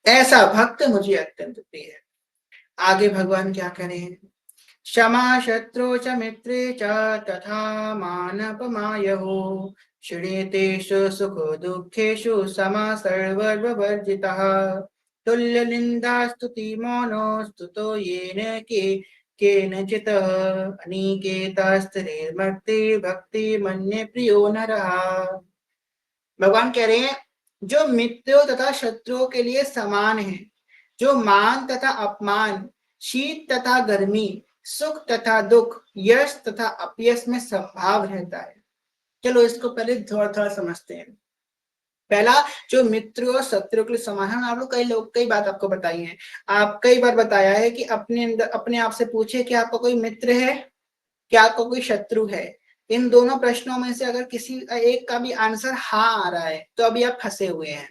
ऐसा भक्त मुझे अत्यंत प्रिय है। आगे भगवान क्या करें, क्षमा शत्रु च मित्रे च तथा मानपमायहो श्रेतेषु सुख दुःखेषु समा सर्ववर्जितः तुल्य निंदा स्तुति मौनो स्तुतो येन के केनचित् अनिकेतस्त्रिर्मक्ति भक्ति मन्ये प्रियो नरः। भगवान कह रहे हैं जो मित्रों तथा शत्रुओं के लिए समान है, जो मान तथा अपमान, शीत तथा गर्मी, सुख तथा दुख, यश तथा अपयश में संभाव रहता है। चलो इसको पहले थोड़ा थोड़ा समझते हैं। पहला, जो मित्र और शत्रु के लिए समान है। आप लोग कई बात आपको बताई है, आप कई बार बताया है कि अपने अंदर अपने आप से पूछे कि आपका कोई मित्र है, क्या आपका कोई शत्रु है। इन दोनों प्रश्नों में से अगर किसी एक का भी आंसर हाँ आ रहा है तो अभी आप फंसे हुए हैं।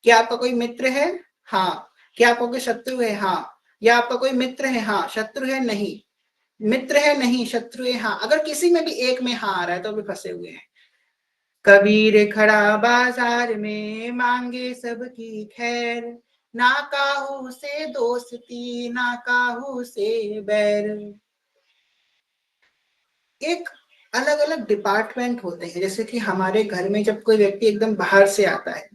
क्या आपका कोई मित्र है? हाँ। क्या आपका कोई शत्रु है? हाँ। या आपका कोई मित्र है? हाँ। शत्रु है? नहीं। मित्र है? नहीं। शत्रु है? हाँ। अगर किसी में भी एक में हाँ आ रहा है तो अभी फंसे हुए हैं। कबीर खड़ा बाजार में मांगे सबकी खैर, ना काहू से दोस्ती ना काहू से बैर। एक अलग अलग डिपार्टमेंट होते हैं, जैसे कि हमारे घर में जब कोई व्यक्ति एकदम बाहर से आता है,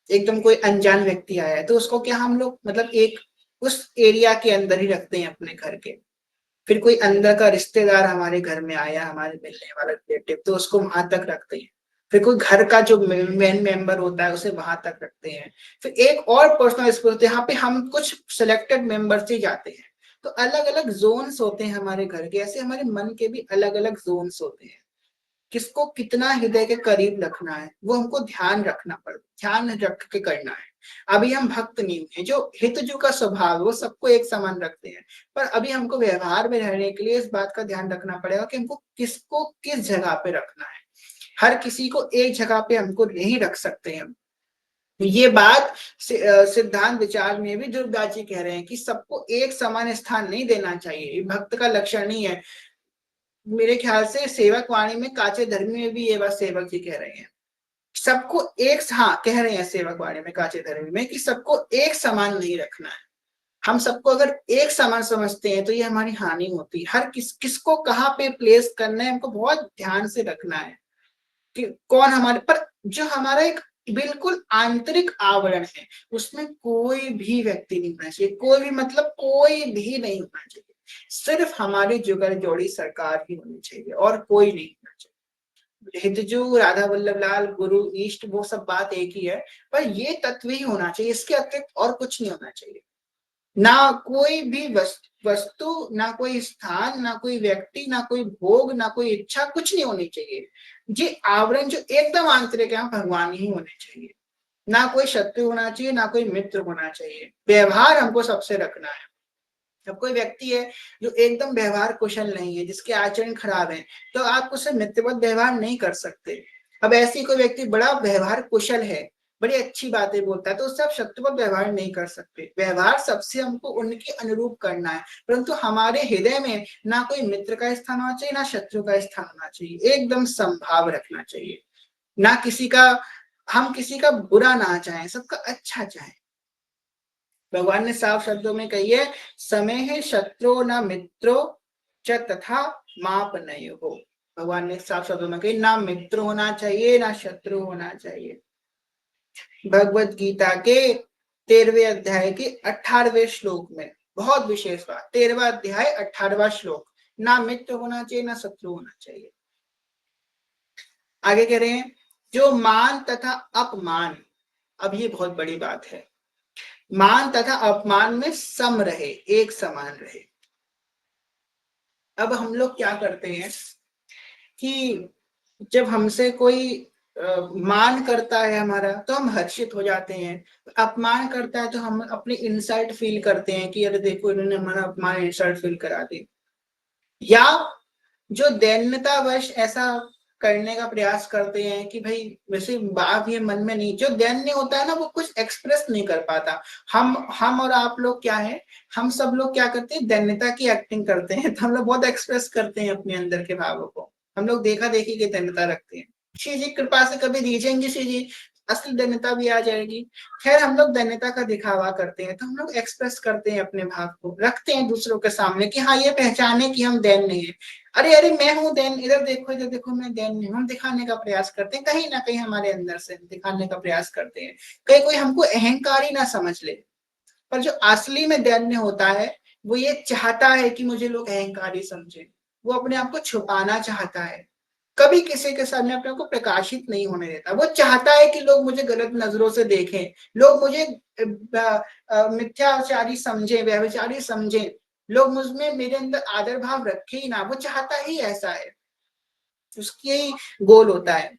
एकदम कोई अनजान व्यक्ति आया है, तो उसको क्या हम लोग मतलब एक उस एरिया के अंदर ही रखते हैं अपने घर के। फिर कोई अंदर का रिश्तेदार हमारे घर में आया, हमारे मिलने वाला रिलेटिव, तो उसको वहां तक रखते हैं। फिर कोई घर का जो मेन मेंबर होता है उसे वहां तक रखते हैं। फिर एक और पर्सनल स्पेस होते हैं, यहाँ पे हम कुछ सिलेक्टेड मेंबर्स ही जाते हैं। तो अलग अलग जोन्स होते हैं हमारे घर के, ऐसे हमारे मन के भी अलग अलग जोन्स होते हैं। किसको कितना हृदय के करीब रखना है वो हमको ध्यान रख के करना है। अभी हम भक्त नहीं है, जो हितजू का स्वभाव है वो सबको एक समान रखते हैं। पर अभी हमको व्यवहार में रहने के लिए इस बात का ध्यान रखना पड़ेगा कि हमको किसको किस जगह पे रखना है। हर किसी को एक जगह पे हमको नहीं रख सकते हम। ये बात सिद्धांत विचार में भी दुर्गा जी कह रहे हैं कि सबको एक समान स्थान नहीं देना चाहिए, ये भक्त का लक्षण नहीं है। मेरे ख्याल से सेवक वाणी में काचे धर्मी में भी ये बात सेवक जी कह रहे हैं। सबको एक, हाँ कह रहे हैं सेवक वाणी में काचे धर्मी में कि सबको एक समान नहीं रखना है। हम सबको अगर एक समान समझते हैं तो ये हमारी हानि होती है। हर किसको कहाँ पे प्लेस करना है हमको बहुत ध्यान से रखना है कि कौन हमारे पर, जो हमारा एक बिल्कुल आंतरिक आवरण है उसमें कोई भी व्यक्ति नहीं होना चाहिए, कोई भी मतलब कोई भी नहीं होना चाहिए। सिर्फ हमारी जुगल जोड़ी सरकार ही होनी चाहिए और कोई नहीं होना चाहिए। हितजू, राधा वल्लभ लाल, गुरु, इष्ट, वो सब बात एक ही है, पर ये तत्व ही होना चाहिए, इसके अतिरिक्त और कुछ नहीं होना चाहिए। ना कोई भी वस्तु, ना कोई स्थान, ना कोई व्यक्ति, ना कोई भोग, ना कोई इच्छा, कुछ नहीं होनी चाहिए। ये आवरण जो एकदम आंतरिक है भगवान ही होने चाहिए। ना कोई शत्रु होना चाहिए, ना कोई मित्र होना चाहिए। व्यवहार हमको सबसे रखना है। अब कोई व्यक्ति है जो एकदम व्यवहार कुशल नहीं है, जिसके आचरण खराब है, तो आप उससे मित्रवत व्यवहार नहीं कर सकते। अब ऐसी कोई व्यक्ति बड़ा व्यवहार कुशल है, बड़ी अच्छी बातें बोलता है, तो उससे आप शत्रुवत व्यवहार नहीं कर सकते। व्यवहार सबसे हमको उनके अनुरूप करना है, परंतु हमारे हृदय में ना कोई मित्र का स्थान होना चाहिए, ना शत्रु का स्थान होना चाहिए। एकदम समभाव रखना चाहिए। ना किसी का, हम किसी का बुरा ना चाहें, सबका अच्छा चाहें। भगवान ने साफ शब्दों में कही है, समय है शत्रु न मित्रो च तथा माप नहीं हो। भगवान ने साफ शब्दों में कही, ना मित्र होना चाहिए ना शत्रु होना चाहिए। भगवत गीता के 13वें अध्याय के 18वें श्लोक में बहुत विशेष बात, 13वां अध्याय 18वां श्लोक, ना मित्र होना चाहिए ना शत्रु होना चाहिए। आगे कह रहे हैं, जो मान तथा अपमान, अब ये बहुत बड़ी बात है, मान तथा अपमान में सम रहे, एक समान रहे। अब हम लोग क्या करते हैं कि जब हमसे कोई मान करता है हमारा तो हम हर्षित हो जाते हैं, अपमान करता है तो हम अपनी इंसल्ट फील करते हैं कि अरे देखो इन्होंने हमारा अपमान, इंसल्ट फील करा दी। या जो दैन्यतावश ऐसा करने का प्रयास करते हैं कि भाई वैसे बात ये मन में नहीं, जो दैन्य होता है ना वो कुछ एक्सप्रेस नहीं कर पाता। हम और आप लोग क्या है, हम सब लोग क्या करते हैं, दैन्यता की एक्टिंग करते हैं, तो हम लोग बहुत एक्सप्रेस करते हैं अपने अंदर के भावों को। हम लोग देखा देखी की दैन्यता रखते हैं। श्री जी कृपा से कभी दीजिएंगे श्री जी, असली दैन्यता भी आ जाएगी। खैर हम लोग दैन्यता का दिखावा करते हैं, तो हम लोग एक्सप्रेस करते हैं अपने भाव को, रखते हैं दूसरों के सामने कि हाँ ये पहचाने कि हम दैन्य हैं। अरे अरे मैं हूँ दैन्य, इधर देखो मैं दैन्य हूँ। हम दिखाने का प्रयास करते हैं, कहीं ना कहीं हमारे अंदर से दिखाने का प्रयास करते हैं, कहीं कोई हमको अहंकारी ना समझ ले। पर जो असली में दैन्य होता है वो ये चाहता है कि मुझे लोग अहंकारी समझे, वो अपने आप को छुपाना चाहता है, कभी किसी के सामने अपने आप को प्रकाशित नहीं होने देता। वो चाहता है कि लोग मुझे गलत नजरों से देखें, लोग मुझे मिथ्याचारी समझे, व्यभिचारी समझे, लोग मुझमें मेरे अंदर आदर भाव रखे ही ना। वो चाहता ही ऐसा है, उसकी यही गोल होता है।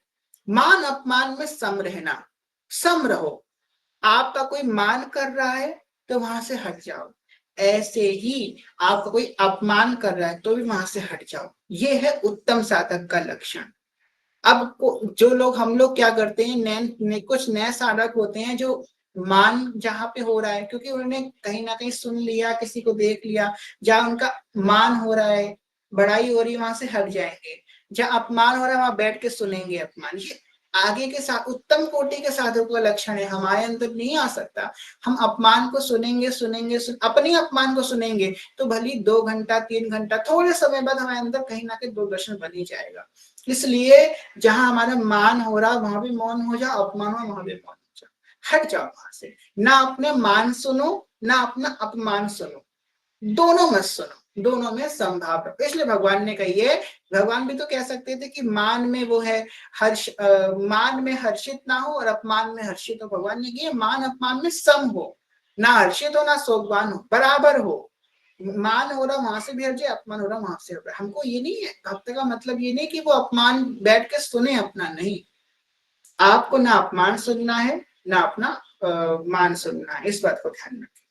मान अपमान में सम रहना, सम रहो। आपका कोई मान कर रहा है तो वहां से हट जाओ, ऐसे ही आपका कोई अपमान कर रहा है तो भी वहां से हट जाओ। ये है उत्तम साधक का लक्षण। अब जो लोग, हम लोग क्या करते हैं, कुछ नए साधक होते हैं जो मान जहां पे हो रहा है, क्योंकि उन्होंने कहीं ना कहीं सुन लिया, किसी को देख लिया, जहां उनका मान हो रहा है, बड़ाई हो रही है, वहां से हट जाएंगे। जहां अपमान हो रहा है वहां बैठ के सुनेंगे अपमान। ये आगे के साथ उत्तम कोटि के साधकों का लक्षण है, हमारे अंदर नहीं आ सकता। हम अपमान को सुनेंगे सुनेंगे अपने अपमान को सुनेंगे तो भली 2 घंटा 3 घंटा, थोड़े समय बाद हमारे अंदर कहीं ना कहीं दूरदर्शन बन ही जाएगा। इसलिए जहां हमारा मान हो रहा वहां भी मौन हो जाओ, अपमान हो वहां भी मौन हो जाओ, हट जाओ वहां से। ना अपने मान सुनो ना अपना अपमान सुनो, दोनों मत सुनो, दोनों में संभाव रखो। इसलिए भगवान ने कही है, भगवान भी तो कह सकते थे कि मान में वो है मान में हर्षित ना हो और अपमान में हर्षित हो। भगवान ने कही मान अपमान में सम हो, ना हर्षित हो ना शोकवान हो, बराबर हो। मान हो रहा वहां से भी हट जाए, अपमान हो रहा वहां से हट जाए। हमको ये नहीं है, भक्त का मतलब ये नहीं कि वो अपमान बैठ के सुने अपना, नहीं। आपको ना अपमान सुनना है ना अपना मान सुनना है, इस बात को ध्यान रखें।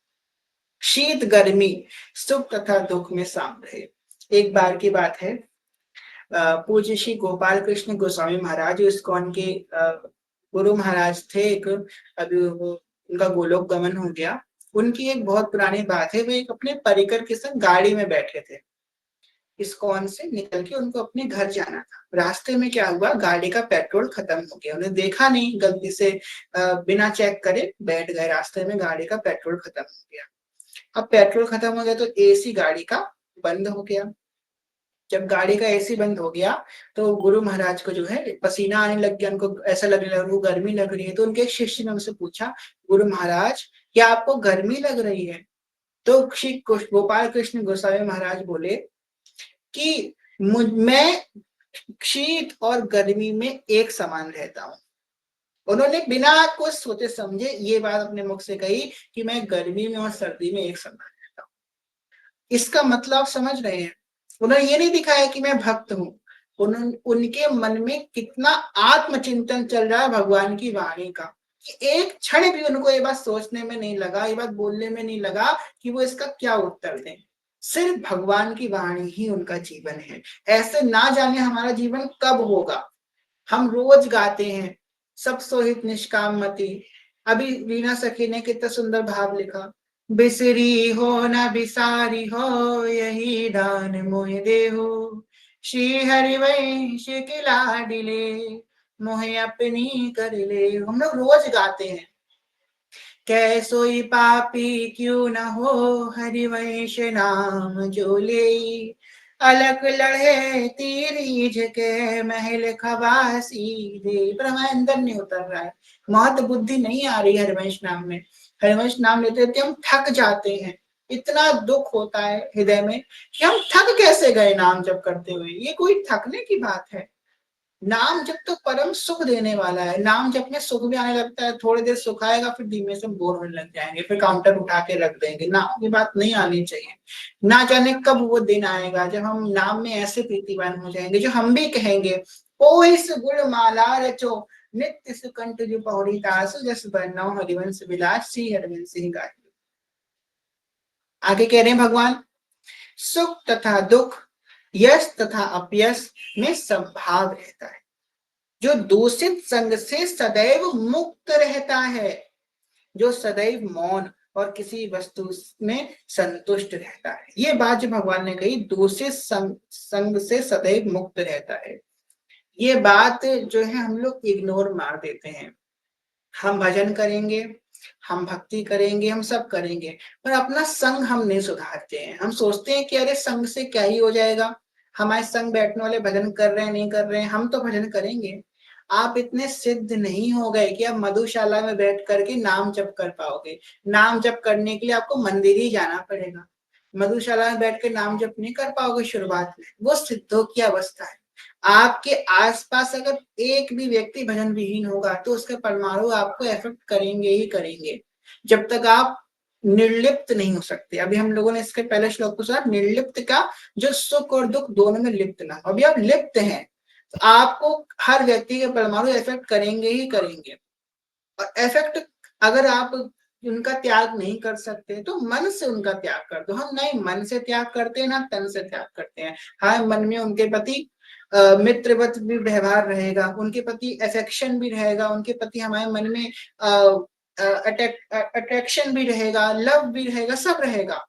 शीत गर्मी सुख तथा दुख में साम रहे। एक बार की बात है, पूज्य श्री गोपाल कृष्ण गोस्वामी महाराज इस्कॉन के गुरु महाराज थे एक, अभी उनका गोलोक गमन हो गया। उनकी एक बहुत पुरानी बात है, वो एक अपने परिकर के संग गाड़ी में बैठे थे, इस्कॉन से निकल के उनको अपने घर जाना था। रास्ते में क्या हुआ, गाड़ी का पेट्रोल खत्म हो गया, उन्हें देखा नहीं, गलती से बिना चेक करे बैठ गए, रास्ते में गाड़ी का पेट्रोल खत्म हो गया। अब पेट्रोल खत्म हो गया तो एसी गाड़ी का बंद हो गया। जब गाड़ी का एसी बंद हो गया तो गुरु महाराज को जो है पसीना आने लग गया, उनको ऐसा लगने लगा उनको गर्मी लग रही है। तो उनके एक शिष्य ने उनसे पूछा, गुरु महाराज क्या आपको गर्मी लग रही है? तो श्री गोपाल कृष्ण गोस्वामी महाराज बोले कि मैं शीत और गर्मी में एक समान रहता हूँ। उन्होंने बिना कुछ सोचे समझे ये बात अपने मुख से कही कि मैं गर्मी में और सर्दी में एक समान रहता हूँ। इसका मतलब समझ रहे हैं? उन्होंने ये नहीं दिखाया कि मैं भक्त हूँ, उनके मन में कितना आत्मचिंतन चल रहा है भगवान की वाणी का, कि एक क्षण भी उनको ये बात सोचने में नहीं लगा, ये बात बोलने में नहीं लगा कि वो इसका क्या उत्तर दें। सिर्फ भगवान की वाणी ही उनका जीवन है। ऐसे ना जाने हमारा जीवन कब होगा। हम रोज गाते हैं, सब सोहित निष्काम मति। अभी रीना सखी ने कितना सुंदर भाव लिखा, बिसरी हो न बिसारी हो यही दान मोह देहो, श्री हरिवंश की लाडिले मोहे अपनी कर ले। हम लोग रोज गाते हैं, कैसोई पापी क्यों न हो हरिवंश नाम जो ले, अलग लड़े तीरीज के महल खवासी दे। पर हमारे अंदर नहीं उतर रहा है, महत बुद्धि नहीं आ रही हरिवंश नाम में। हरिवंश नाम लेते थे हम थक जाते हैं, इतना दुख होता है हृदय में कि हम थक कैसे गए नाम जप करते हुए। ये कोई थकने की बात है? नाम जब तो परम सुख देने वाला है, नाम जब में सुख भी आने लगता है, थोड़ी देर सुख आएगा फिर धीमे से बोर होने लग जाएंगे, फिर काउंटर उठा के रख देंगे ना। ये बात नहीं आनी चाहिए। ना जाने कब वो दिन आएगा जब हम नाम में ऐसे प्रीतिवान हो जाएंगे जो हम भी कहेंगे, ओ इस गुण माला रचो नित्य सुकंठ जो पौड़ी तासु जस बरनौ हरिवंश विलास सी हरिवंश सिंह गाय। आगे कह रहे हैं भगवान, सुख तथा दुख यश तथा अपयश में संभाव रहता है, जो दूषित संग से सदैव मुक्त रहता है, जो सदैव मौन और किसी वस्तु में संतुष्ट रहता है। ये बात जो भगवान ने कही, दूषित संग से सदैव मुक्त रहता है, ये बात जो है हम लोग इग्नोर मार देते हैं। हम भजन करेंगे, हम भक्ति करेंगे, हम सब करेंगे, पर अपना संग हम नहीं सुधारते हैं। हम सोचते हैं कि अरे संग से क्या ही हो जाएगा, हमारे संग बैठने वाले भजन कर रहे हैं नहीं कर रहे हैं, हम तो भजन करेंगे। आप इतने सिद्ध नहीं हो गए कि आप मधुशाला में बैठ करके नाम जप कर पाओगे। नाम जप करने के लिए आपको मंदिर ही जाना पड़ेगा। मधुशाला में बैठ के नाम जप नहीं कर पाओगे शुरुआत में, वो सिद्धों की अवस्था है। आपके आसपास अगर एक भी व्यक्ति भजन विहीन होगा तो उसके परमाणु आपको इफेक्ट करेंगे ही करेंगे, जब तक आप निर्लिप्त नहीं हो सकते। अभी हम लोगों ने इसके पहले श्लोक को सुना, निर्लिप्त का जो सुख और दुख दोनों में लिप्त ना। अभी आप लिप्त हैं तो आपको हर व्यक्ति के परमाणु इफेक्ट करेंगे ही करेंगे। और इफेक्ट अगर आप उनका त्याग नहीं कर सकते तो मन से उनका त्याग कर दो। हम नहीं मन से त्याग करते हैं ना तन से त्याग करते हैं। हाँ, मन में उनके प्रति मित्रवत भी व्यवहार रहेगा, उनके प्रति अफेक्शन भी रहेगा, उनके प्रति हमारे मन में अट्रैक्शन भी रहेगा, लव भी रहेगा, सब रहेगा।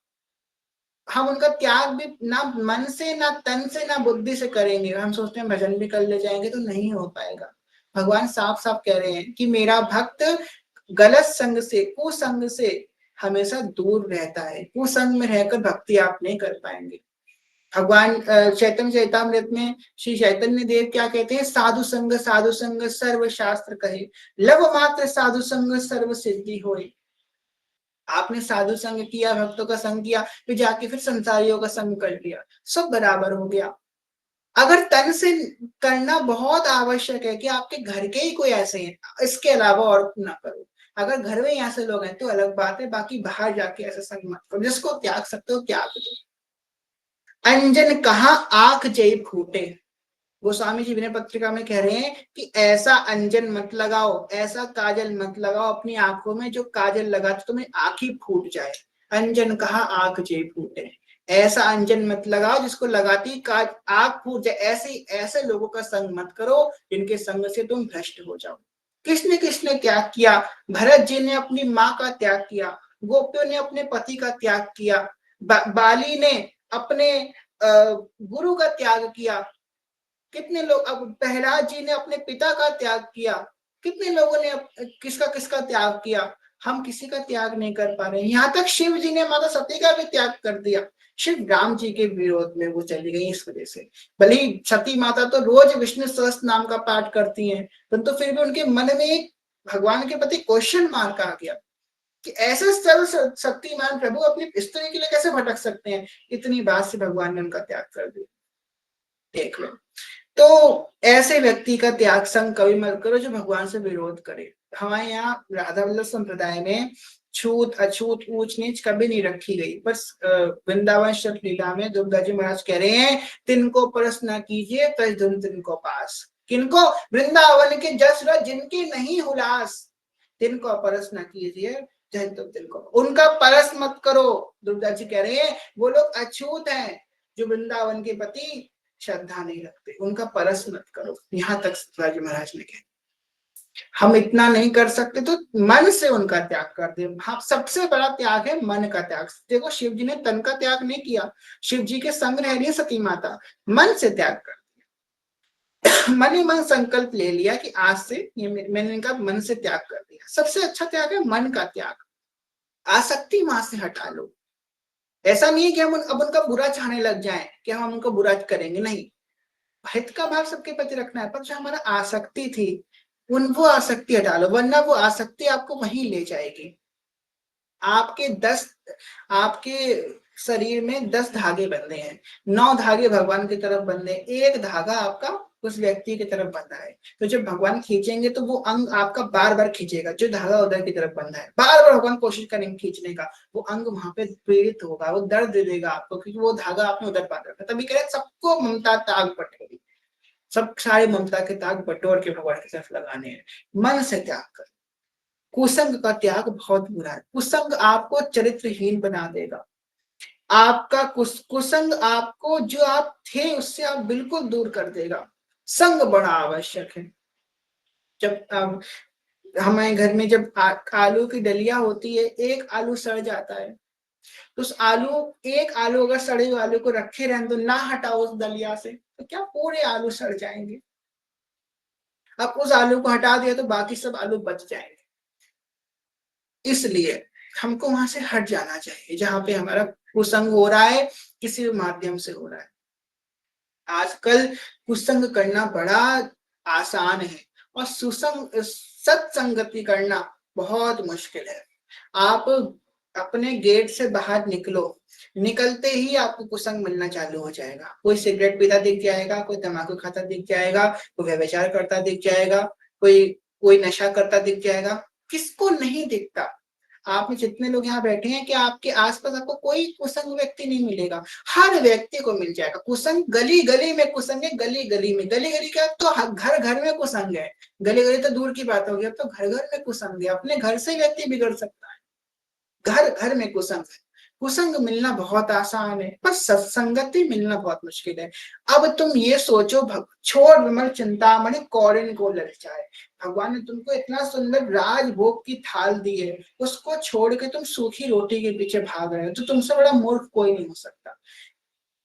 हम उनका त्याग भी ना मन से ना तन से ना बुद्धि से करेंगे। हम सोचते हैं भजन भी कर ले जाएंगे, तो नहीं हो पाएगा। भगवान साफ साफ कह रहे हैं कि मेरा भक्त गलत संग से, कुसंग से हमेशा दूर रहता है। कुसंग में रहकर भक्ति आप नहीं कर पाएंगे। भगवान चैतन्य चैतामृत में श्री चैतन्य देव क्या कहते हैं, साधु संग सर्व शास्त्र कहे, लव मात्र साधु संग सर्व सिद्धि होए। आपने साधु संग किया, भक्तों का संग किया, फिर जाके फिर संसारियों का संग कर लिया, सब बराबर हो गया। अगर तन से करना बहुत आवश्यक है कि आपके घर के ही कोई ऐसे हैं, इसके अलावा और ना करो। अगर घर में ऐसे लोग हैं तो अलग बात है, बाकी बाहर जाके ऐसा संग मत करो। जिसको त्याग सकते हो त्याग दो। अंजन कहा आंख जय फूटे, गोस्वामी जी विनय पत्रिका में कह रहे हैं कि ऐसा अंजन मत लगाओ, ऐसा काजल मत लगाओ अपनी आंखों में जो काजल लगा तो तुम्हें आंख ही फूट जाए। अंजन कहा आंख जे फूटे, ऐसा अंजन मत लगाओ जिसको लगाती आंख फूट जाए। ऐसे लोगों का संग मत करो जिनके संग से तुम भ्रष्ट हो जाओ। किसने किसने त्याग किया? भरत जी ने अपनी माँ का त्याग किया, गोपियों ने अपने पति का त्याग किया, बाली ने अपने गुरु का त्याग किया। कितने लोग, अब प्रहलाद जी ने अपने पिता का त्याग किया। कितने लोगों ने किसका किसका त्याग किया? हम किसी का त्याग नहीं कर पा रहे। यहाँ तक शिव जी ने माता सती का भी त्याग कर दिया। शिव राम जी के विरोध में वो चली गई इस वजह से। भले सती माता तो रोज विष्णु सहस्त्र नाम का पाठ करती हैं, परंतु फिर भी उनके मन में एक भगवान के प्रति क्वेश्चन मार्क आ गया कि ऐसे सर्व शक्तिमान प्रभु अपनी स्त्री के लिए कैसे भटक सकते हैं। इतनी बात से भगवान ने उनका त्याग कर दिया। देख लो, तो ऐसे व्यक्ति का त्याग संग कभी मत करो जो भगवान से विरोध करे। हमारे यहाँ राधा वल्लभ संप्रदाय में छूत अछूत ऊंच नीच कभी नहीं रखी गई। बस वृंदावन शत लीला में दुर्गा जी महाराज कह रहे हैं, तिनको परस न कीजिए तज धुन तिनको पास। किनको? वृंदावन के जस रस जिनकी नहीं हुलास, तिनको परस न कीजिए तिनको, उनका परस मत करो। दुर्गा जी कह रहे हैं वो लोग अछूत हैं जो वृंदावन के प्रति श्रद्धा नहीं रखते, उनका परस मत करो। यहाँ तक शिवाजी महाराज ने कहा। हम इतना नहीं कर सकते तो मन से उनका त्याग कर दे। हाँ, सबसे बड़ा त्याग है मन का त्याग। देखो शिव जी ने तन का त्याग नहीं किया, शिव जी के संग रह रही सती माता, मन से त्याग कर दिया। मन ही मन संकल्प ले लिया कि आज से ये मैंने इनका मन से त्याग कर दिया। सबसे अच्छा त्याग है मन का त्याग। आसक्ति वहां से हटा लो। ऐसा नहीं है कि हम अब उनका बुरा चाहने लग जाएं कि हम उनको बुरा करेंगे, नहीं। हित का भाव सबके प्रति रखना है, पर जो हमारा आसक्ति थी उन वो आसक्ति हटा लो, वरना वो आसक्ति आपको वहीं ले जाएगी। आपके 10 आपके शरीर में 10 धागे बंधे हैं, 9 धागे भगवान की तरफ बंधे, एक धागा आपका उस व्यक्ति की तरफ बंधा है। तो जब भगवान खींचेंगे तो वो अंग आपका बार बार खींचेगा, जो धागा उधर की तरफ बंधा है बार बार भगवान कोशिश करेंगे खींचने का, वो अंग वहां पे पीड़ित होगा, वो दर्द दे देगा आपको, क्योंकि वो धागा आपने उधर बांध रखा। तभी कह रहे सबको ममता ताग बटोरी, सब सारे ममता के ताग बटोर के भगवान की तरफ लगाने हैं। मन से त्याग कर। कुसंग का त्याग बहुत बुरा है। कुसंग आपको चरित्रहीन बना देगा। आपका कुसंग आपको जो आप थे उससे आप बिल्कुल दूर कर देगा। संग बड़ा आवश्यक है। जब हमारे घर में जब आलू की डलिया होती है, एक आलू सड़ जाता है तो उस एक आलू अगर सड़े हुए आलू को रखे रहें तो ना हटाओ उस दलिया से, तो क्या पूरे आलू सड़ जाएंगे। अब उस आलू को हटा दिया तो बाकी सब आलू बच जाएंगे। इसलिए हमको वहां से हट जाना चाहिए जहां पे हमारा कुसंग हो रहा है, किसी भी माध्यम से हो रहा है। आजकल कुसंग करना बड़ा आसान है और सुसंग सत्संगति करना बहुत मुश्किल है। आप अपने गेट से बाहर निकलो, निकलते ही आपको कुसंग मिलना चालू हो जाएगा। कोई सिगरेट पीता दिख जाएगा, कोई तंबाकू खाता दिख जाएगा, कोई व्यभिचार करता दिख जाएगा, कोई कोई नशा करता दिख जाएगा। किसको नहीं दिखता? आप में जितने लोग यहाँ बैठे हैं कि आपके आसपास आपको कोई कुसंग व्यक्ति नहीं मिलेगा। हर व्यक्ति को मिल जाएगा कुसंग। गली गली में कुसंग है, गली गली में। गली गली क्या, तो घर घर में कुसंग है। गली गली तो दूर की बात होगी, अब तो घर घर में कुसंग है। अपने घर से व्यक्ति बिगड़ सकता है। घर घर में कुसंग है। कुसंग मिलना बहुत आसान है, पर सत्संगति मिलना बहुत मुश्किल है। अब तुम ये सोचो, छोड़ विमल चिंतामणि कौड़िन को ललचाए। भगवान ने तुमको इतना सुंदर राजभोग की थाल दी है, उसको छोड़ के तुम सूखी रोटी के पीछे भाग रहे हो, तो तुमसे बड़ा मूर्ख कोई नहीं हो सकता।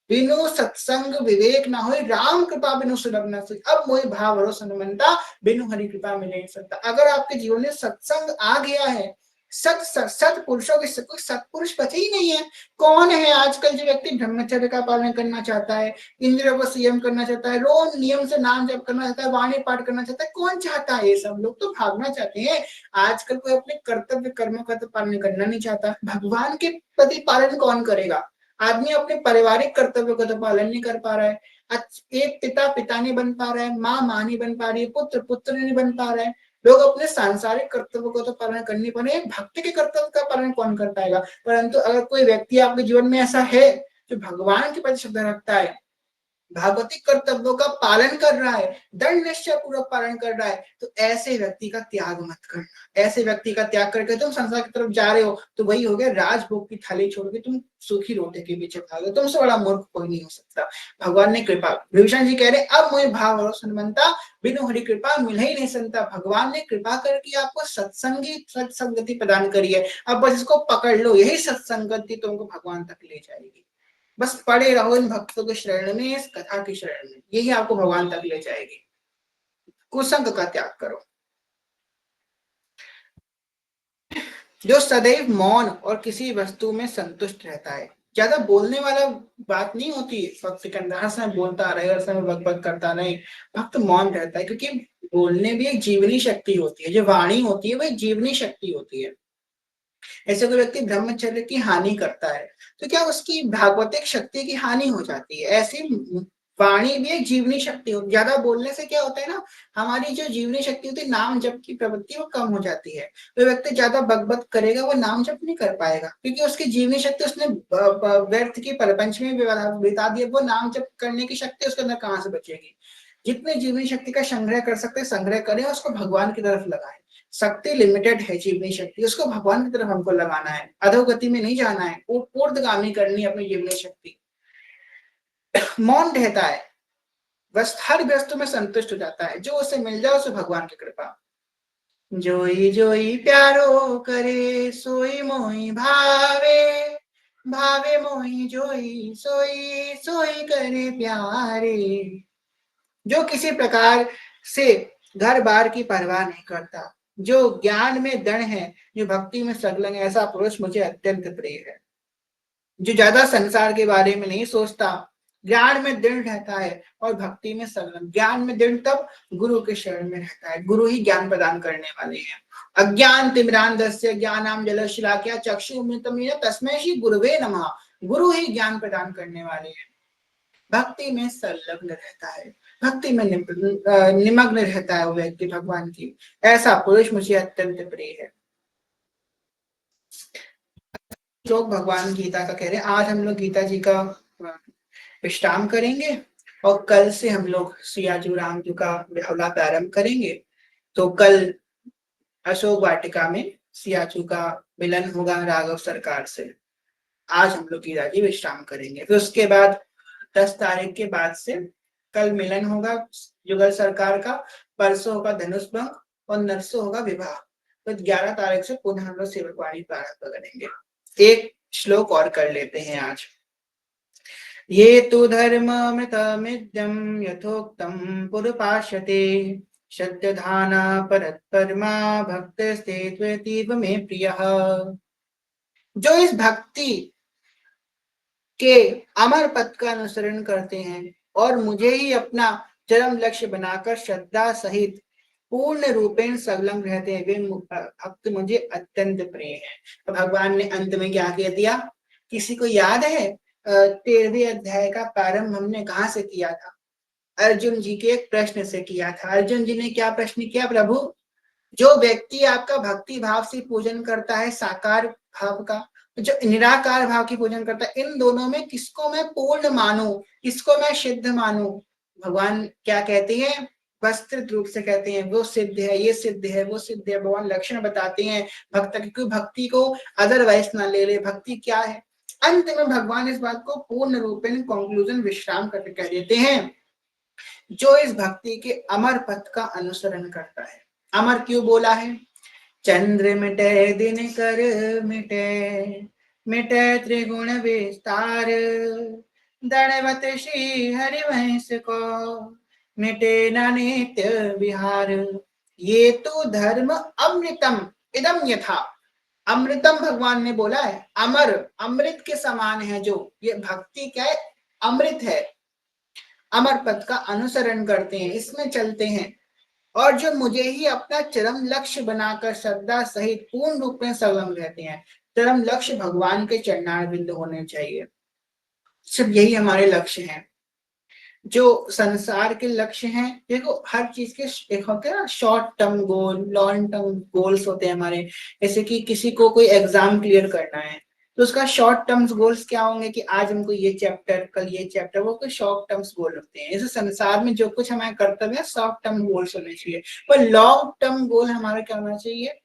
बिनु सत्संग विवेक ना हो, राम कृपा बिनु सुलभ न सोई। अब मोहि भाव भरोसा न मनता, बिनु हरि कृपा मिले नहीं सकता। अगर आपके जीवन में सत्संग आ गया है, सत पुरुषों के कोई सत्पुरुष बचे ही नहीं है। कौन है आजकल जो व्यक्ति ब्रह्मचर्य का पालन करना चाहता है, इंद्रियों को संयम करना चाहता है, रोज नियम से नाम जप करना चाहता है, वाणी पाठ करना चाहता है? कौन चाहता है? ये सब लोग तो भागना चाहते हैं। आजकल कोई अपने कर्तव्य कर्मों का तो पालन करना नहीं चाहता। भगवान के प्रति पालन कौन करेगा? आदमी अपने पारिवारिक कर्तव्यों का तो पालन नहीं कर पा रहा है। एक पिता पिता नहीं बन पा रहा है, माँ माँ नहीं बन पा रही है, पुत्र पुत्र नहीं बन पा रहा है। लोग अपने सांसारिक कर्तव्यों का तो पालन करने पड़े, भक्ति के कर्तव्य का पालन कौन कर पाएगा? परंतु अगर कोई व्यक्ति आपके जीवन में ऐसा है जो भगवान के प्रति श्रद्धा रखता है, भागवतिक कर्तव्यों का पालन कर रहा है, दृढ़ निश्चय पूर्वक पालन कर रहा है, तो ऐसे व्यक्ति का त्याग मत करना। ऐसे व्यक्ति का त्याग करके तुम संसार की तरफ जा रहे हो, तो वही हो गया राजभोग की थाली छोड़ के तुम सूखी रोटी के पीछे भागो। तुमसे बड़ा मूर्ख कोई नहीं हो सकता। भगवान ने कृपा, विभीषण जी कह रहे अब मुझे भाव भरोसा मनता, बिनु हरि कृपा मिल ही नहीं सकता। भगवान ने कृपा करके आपको सत्संगति प्रदान करी है। अब बस इसको पकड़ लो, यही सत्संगति तुमको भगवान तक ले जाएगी। बस पड़े रहो इन भक्तों के शरण में, इस कथा की शरण में, यही आपको भगवान तक ले जाएगी। कुसंग का त्याग करो। जो सदैव मौन और किसी वस्तु में संतुष्ट रहता है। ज्यादा बोलने वाला बात नहीं होती भक्त के अंदर, हर समय बोलता रहे, हर समय बक बक करता रहे। भक्त मौन रहता है, क्योंकि बोलने भी एक जीवनी शक्ति होती है। जो वाणी होती है वो एक जीवनी शक्ति होती है। ऐसे कोई व्यक्ति ब्रह्मचर्य की हानि करता है, तो क्या उसकी भागवतिक शक्ति की हानि हो जाती है? ऐसी वाणी भी एक जीवनी शक्ति होती है। ज्यादा बोलने से क्या होता है ना, हमारी जो जीवनी शक्ति होती है, नाम जप की प्रवृत्ति, वो कम हो जाती है। तो व्यक्ति ज्यादा बकबक करेगा, वो नाम जप नहीं कर पाएगा, क्योंकि उसकी जीवनी शक्ति उसने व्यर्थ की प्रपंच में बिता दी। वो नाम जप करने की शक्ति उसके अंदर कहाँ से बचेगी? जितने जीवनी शक्ति का संग्रह कर सकते संग्रह करें, उसको भगवान की तरफ लगाएं। शक्ति लिमिटेड है, जीवनी शक्ति, उसको भगवान की तरफ हमको लगाना है। अधोगति में नहीं जाना है, वो ऊर्ध्वगामी करनी है अपनी जीवनी शक्ति। मौन रहता है, बस हर वस्तु में संतुष्ट हो जाता है। जो उसे मिल जाए उसे भगवान की कृपा। जोई जोई प्यारो करे, सोई मोई भावे, भावे मोई जोई, सोई सोई करे प्यारे। जो किसी प्रकार से घर बार की परवाह नहीं करता, जो ज्ञान में दृढ़ है, जो भक्ति में संलग्न है, ऐसा पुरुष मुझे अत्यंत प्रिय है। जो ज्यादा संसार के बारे में नहीं सोचता, ज्ञान में दृढ़ रहता है और भक्ति में संलग्न। ज्ञान में दृढ़ तब गुरु के शरण में रहता है। गुरु ही ज्ञान प्रदान करने वाले हैं। अज्ञान तिमिरांधस्य ज्ञानाम जलशिलाख्या चक्षुरुन्मिलितं येन तस्मै श्री गुरुवे नमः। गुरु ही ज्ञान प्रदान करने वाले हैं। भक्ति में संलग्न रहता है, भक्ति में निमग्न रहता है वो व्यक्ति भगवान की। ऐसा पुरुष मुझे अत्यंत प्रिय है। श्लोक भगवान गीता का कह रहे हैं। आज हम लोग गीता जी का विश्राम करेंगे और कल से हम लोग सियाजू राम जी का विहला प्रारंभ करेंगे। तो कल अशोक वाटिका में सियाजू का मिलन होगा राघव सरकार से। आज हम लोग गीता जी विश्राम करेंगे। फिर उसके बाद 10 तारीख के बाद से कल मिलन होगा युगल सरकार का, परसों होगा धनुष भंग और नरसों होगा विवाह। तो 11 तारीख से पुनः हम लोग सेवकवाणी प्रारंभ करेंगे। एक श्लोक और कर लेते हैं आज। ये तु धर्ममृतमिदं यथोक्तं पुरुपाश्यते, श्रद्धाना परत्परमा भक्तस्तेत्वतीव मे प्रियः। जो इस भक्ति के अमर पथ का अनुसरण करते हैं और मुझे ही अपना चरम लक्ष्य बनाकर श्रद्धा सहित पूर्ण रूपेण संलग्न रहते हैं, वे भक्त मुझे अत्यंत प्रिय है। तो भगवान ने अंत में क्या कह दिया? किसी को याद है 13वें अध्याय का प्रारंभ हमने कहाँ से किया था? अर्जुन जी के एक प्रश्न से किया था। अर्जुन जी ने क्या प्रश्न किया? प्रभु, जो व्यक्ति आपका भक्ति भाव से पूजन करता है, साकार भाव का, जो निराकार भाव की पूजन करता है, इन दोनों में किसको मैं पूर्ण मानूं, किसको मैं सिद्ध मानूं? भगवान क्या कहते हैं? विस्तृत रूप से कहते हैं वो सिद्ध है, ये सिद्ध है, वो सिद्ध है। भगवान लक्षण बताते हैं भक्त की, भक्ति को अदरवाइज ना ले ले, भक्ति क्या है। अंत में भगवान इस बात को पूर्ण रूप में कंक्लूजन विश्राम करके कह देते हैं, जो इस भक्ति के अमर पथ का अनुसरण करता है। अमर क्यों बोला है? चंद्र मिटे दिन कर मिटे, मिटे त्रिगुण विस्तार, दंडवत श्री हरिवंश को, मिटे न नित्य विहार। ये तो धर्म अमृतम इदम यथा। अमृतम भगवान ने बोला है, अमर, अमृत के समान है जो ये भक्ति क्या है? अमृत है। अमर पथ का अनुसरण करते हैं, इसमें चलते हैं, और जो मुझे ही अपना चरम लक्ष्य बनाकर श्रद्धा सहित पूर्ण रूप में संलग्न रहते हैं। चरम लक्ष्य भगवान के चरणारविंद होने चाहिए। सिर्फ यही हमारे लक्ष्य हैं। जो संसार के लक्ष्य हैं, देखो हर चीज के एक होते हैं ना, short term goal, long term goals होते हैं हमारे। जैसे कि किसी को कोई एग्जाम क्लियर करना है, तो उसका शॉर्ट टर्म्स गोल्स क्या होंगे कि आज हमको ये चैप्टर, कल ये चैप्टर, वो कोई शॉर्ट टर्म्स गोल होते हैं। इस संसार में जो कुछ हमारे कर्तव्य है, शॉर्ट टर्म गोल्स होने चाहिए। पर लॉन्ग टर्म गोल हमारा क्या होना चाहिए?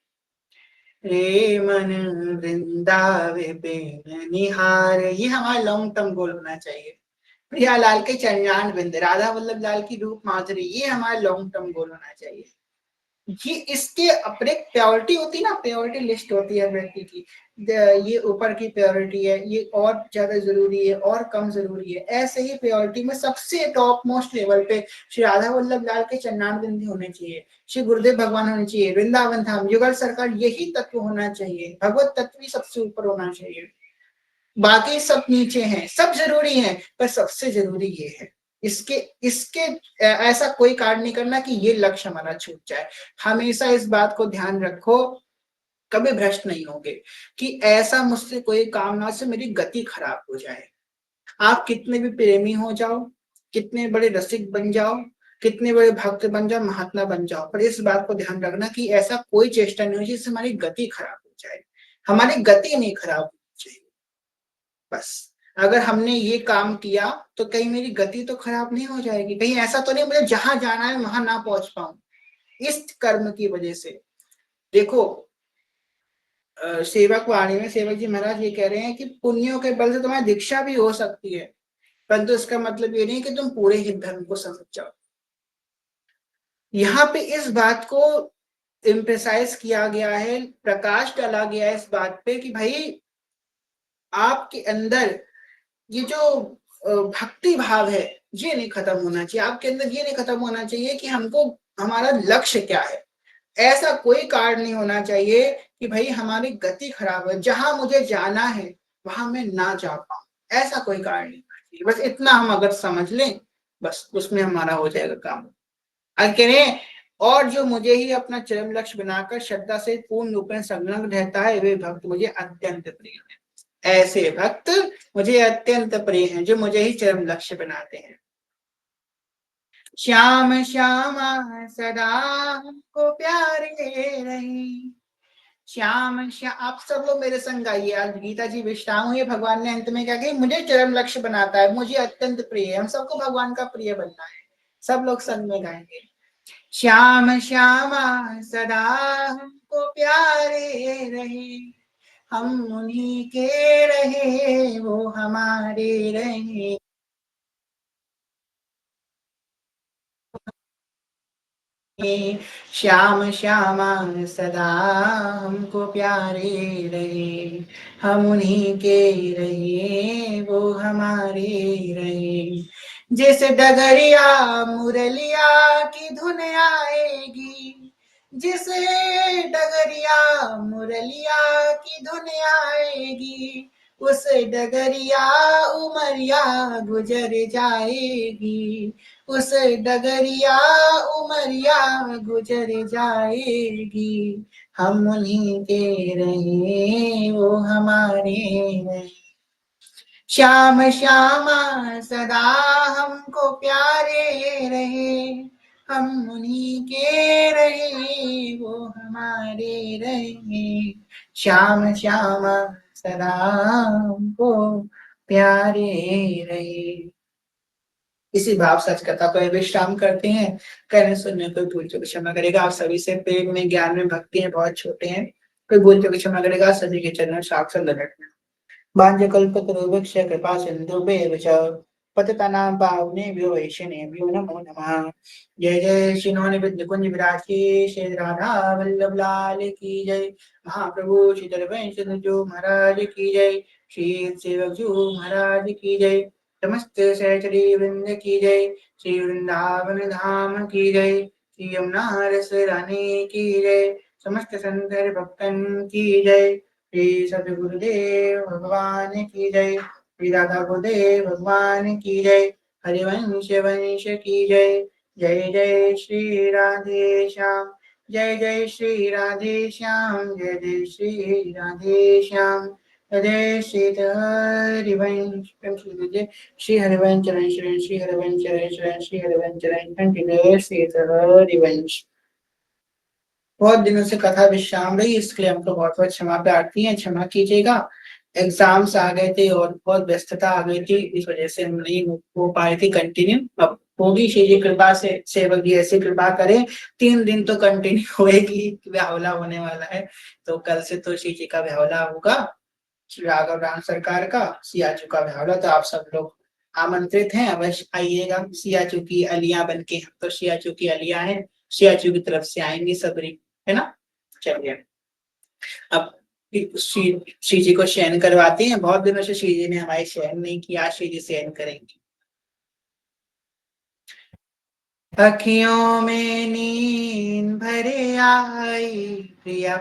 रे मन वृंदावे बिन निहार, ये हमारा लॉन्ग टर्म गोल होना चाहिए। प्रियालाल के चरणान बिंद, राधा वल्लभ लाल की रूप माधुरी, ये हमारा लॉन्ग टर्म गोल होना चाहिए। ये इसके अपने प्योरिटी होती है ना, प्योरिटी लिस्ट होती है व्यक्ति की, ये ऊपर की प्योरिटी है, ये और ज्यादा जरूरी है, और कम जरूरी है। ऐसे ही प्योरिटी में सबसे टॉप मोस्ट लेवल पे श्री राधा वल्लभ लाल के चरणान बिंद होने चाहिए, श्री गुरुदेव भगवान होने चाहिए, वृंदावन धाम युगल सरकार, यही तत्व होना चाहिए। भगवत तत्व ही सबसे ऊपर होना चाहिए, बाकी सब नीचे हैं। सब जरूरी है, पर सबसे जरूरी ये है। इसके इसके ऐसा कोई कार्य नहीं करना कि ये लक्ष्य हमारा छूट जाए। हमेशा इस बात को ध्यान रखो, कभी भ्रष्ट नहीं होगे कि ऐसा मुझसे कोई काम ना से मेरी गति खराब हो जाए। आप कितने भी प्रेमी हो जाओ, कितने बड़े रसिक बन जाओ, कितने बड़े भक्त बन जाओ, महात्मा बन जाओ, पर इस बात को ध्यान रखना कि ऐसा कोई चेष्टा नहीं हो जिससे हमारी गति खराब हो जाए। हमारी गति नहीं खराब होनी चाहिए। बस अगर हमने ये काम किया तो कहीं मेरी गति तो खराब नहीं हो जाएगी, कहीं ऐसा तो नहीं मुझे जहां जाना है वहां ना पहुंच पाऊं इस कर्म की वजह से। देखो सेवक वाणी में सेवक जी महाराज ये कह रहे हैं कि पुण्यों के बल से तुम्हारी दीक्षा भी हो सकती है, परंतु इसका मतलब ये नहीं कि तुम पूरे ही धर्म को समझ जाओ। यहाँ पे इस बात को इम्प्रेसाइज किया गया है, प्रकाश डाला गया है इस बात पे कि भाई आपके अंदर ये जो भक्ति भाव है ये नहीं खत्म होना चाहिए। आपके अंदर ये नहीं खत्म होना चाहिए कि हमको हमारा लक्ष्य क्या है। ऐसा कोई कारण नहीं होना चाहिए कि भाई हमारी गति खराब है, जहां मुझे जाना है वहां मैं ना जा पाऊं, ऐसा कोई कारण नहीं होना चाहिए। बस इतना हम अगर समझ लें, बस उसमें हमारा हो जाएगा काम। अब कह रहे हैं, और जो मुझे ही अपना चरम लक्ष्य बनाकर श्रद्धा से पूर्ण रूप में संलग्न रहता है, वे भक्त मुझे अत्यंत प्रिय है। ऐसे भक्त मुझे अत्यंत प्रिय हैं जो मुझे ही चरम लक्ष्य बनाते हैं। श्याम श्यामा सदा हमको प्यारे रहे। श्याम श्याम, आप सब लोग मेरे संग गाइए आज गीता जी विश्राम हुई। भगवान ने अंत में क्या कही? मुझे चरम लक्ष्य बनाता है, मुझे अत्यंत प्रिय है। हम सबको भगवान का प्रिय बनना है। सब लोग संग में गाएंगे। श्याम श्यामा सदा हमको प्यारे रहे, हम उन्हीं के रहे वो हमारे रहे। श्याम श्यामा सदा हमको प्यारे रहे, हम उन्हीं के रहे वो हमारे रहे। जिस डगरिया मुरलिया की धुन आएगी, जिस डगरिया मुरलिया की धुन आएगी, उस डगरिया उमरिया गुजर जाएगी, उस डगरिया उमरिया गुजर जाएगी। हम उन्हीं के रहे वो हमारे रहे। श्याम श्यामा सदा हमको प्यारे रहे, हम उन्हीं के रहे वो हमारे रहे। श्याम श्यामा सदा हमको प्यारे रहे। इसी भाव सच कथा को विश्राम करते हैं। कहने सुनने कोई भूल चूक क्षमा करेगा। आप सभी से प्रेम में ज्ञान में भक्ति में बहुत छोटे हैं, कोई भूल चूक क्षमा करेगा। सभी के चरणों साक्षात लपट बांझकल्पतरुवृक्ष कृपा सिंधुभ्येव च पतितानां पावनेभ्यो वैष्णवेभ्यो नमो नमः। जय जय श्री नवनिधि कुंज विराज की श्री राधा वल्लभ लाल की जय। महाप्रभु श्री दरवेश जो महाराज की जय। श्री सेवक जो महाराज की जय। समस्त सहचरी वृंद की जय। श्री वृंदावन धाम की जय। श्री यमुना रस रानी की जय। समस्त संतर भक्तन की जय। श्री सद्गुरुदेव भगवान की जय। श्री राधा गुरुदेव भगवान की जय। हरिवंश वंश की जय। जय जय श्री राधे श्याम, जय जय श्री राधे श्याम, जय जय श्री राधे श्याम। जय श्री हरिवंश श्री हरिवंश चरण शरण, श्री हरिवंश चरण शरण, श्री हरिवंश चरण कंटिन्यू श्री हरिवंश। बहुत दिनों से कथा विश्राम रही, इसके लिए हमको बहुत बहुत क्षमा प्रार्थी है, क्षमा कीजिएगा। एग्जाम्स आ गए थे और बहुत व्यस्तता आ गई थी, इस वजह से हम नहीं हो पाए थे कंटिन्यू। अब होगी श्री जी कृपा से, सेवक जी ऐसी कृपा करें 3 दिन तो कंटिन्यू होएगी। व्यावला होने वाला है, तो कल से तो श्री जी का व्यावला होगा, श्री राघव राम सरकार का सियाचू का व्यावला। तो आप सब लोग आमंत्रित हैं, अवश्य आइएगा। सियाचू की अलियां बन के, तो सियाचू की अलियां हैं, सियाचू की तरफ से आएंगी सबरी, है ना। चलिए अब श्री जी को शयन करवाते हैं। बहुत दिनों से श्री जी ने हमारे शयन नहीं किया, श्री जी शयन करेंगे। अखियों में नींद भरे आई प्रिया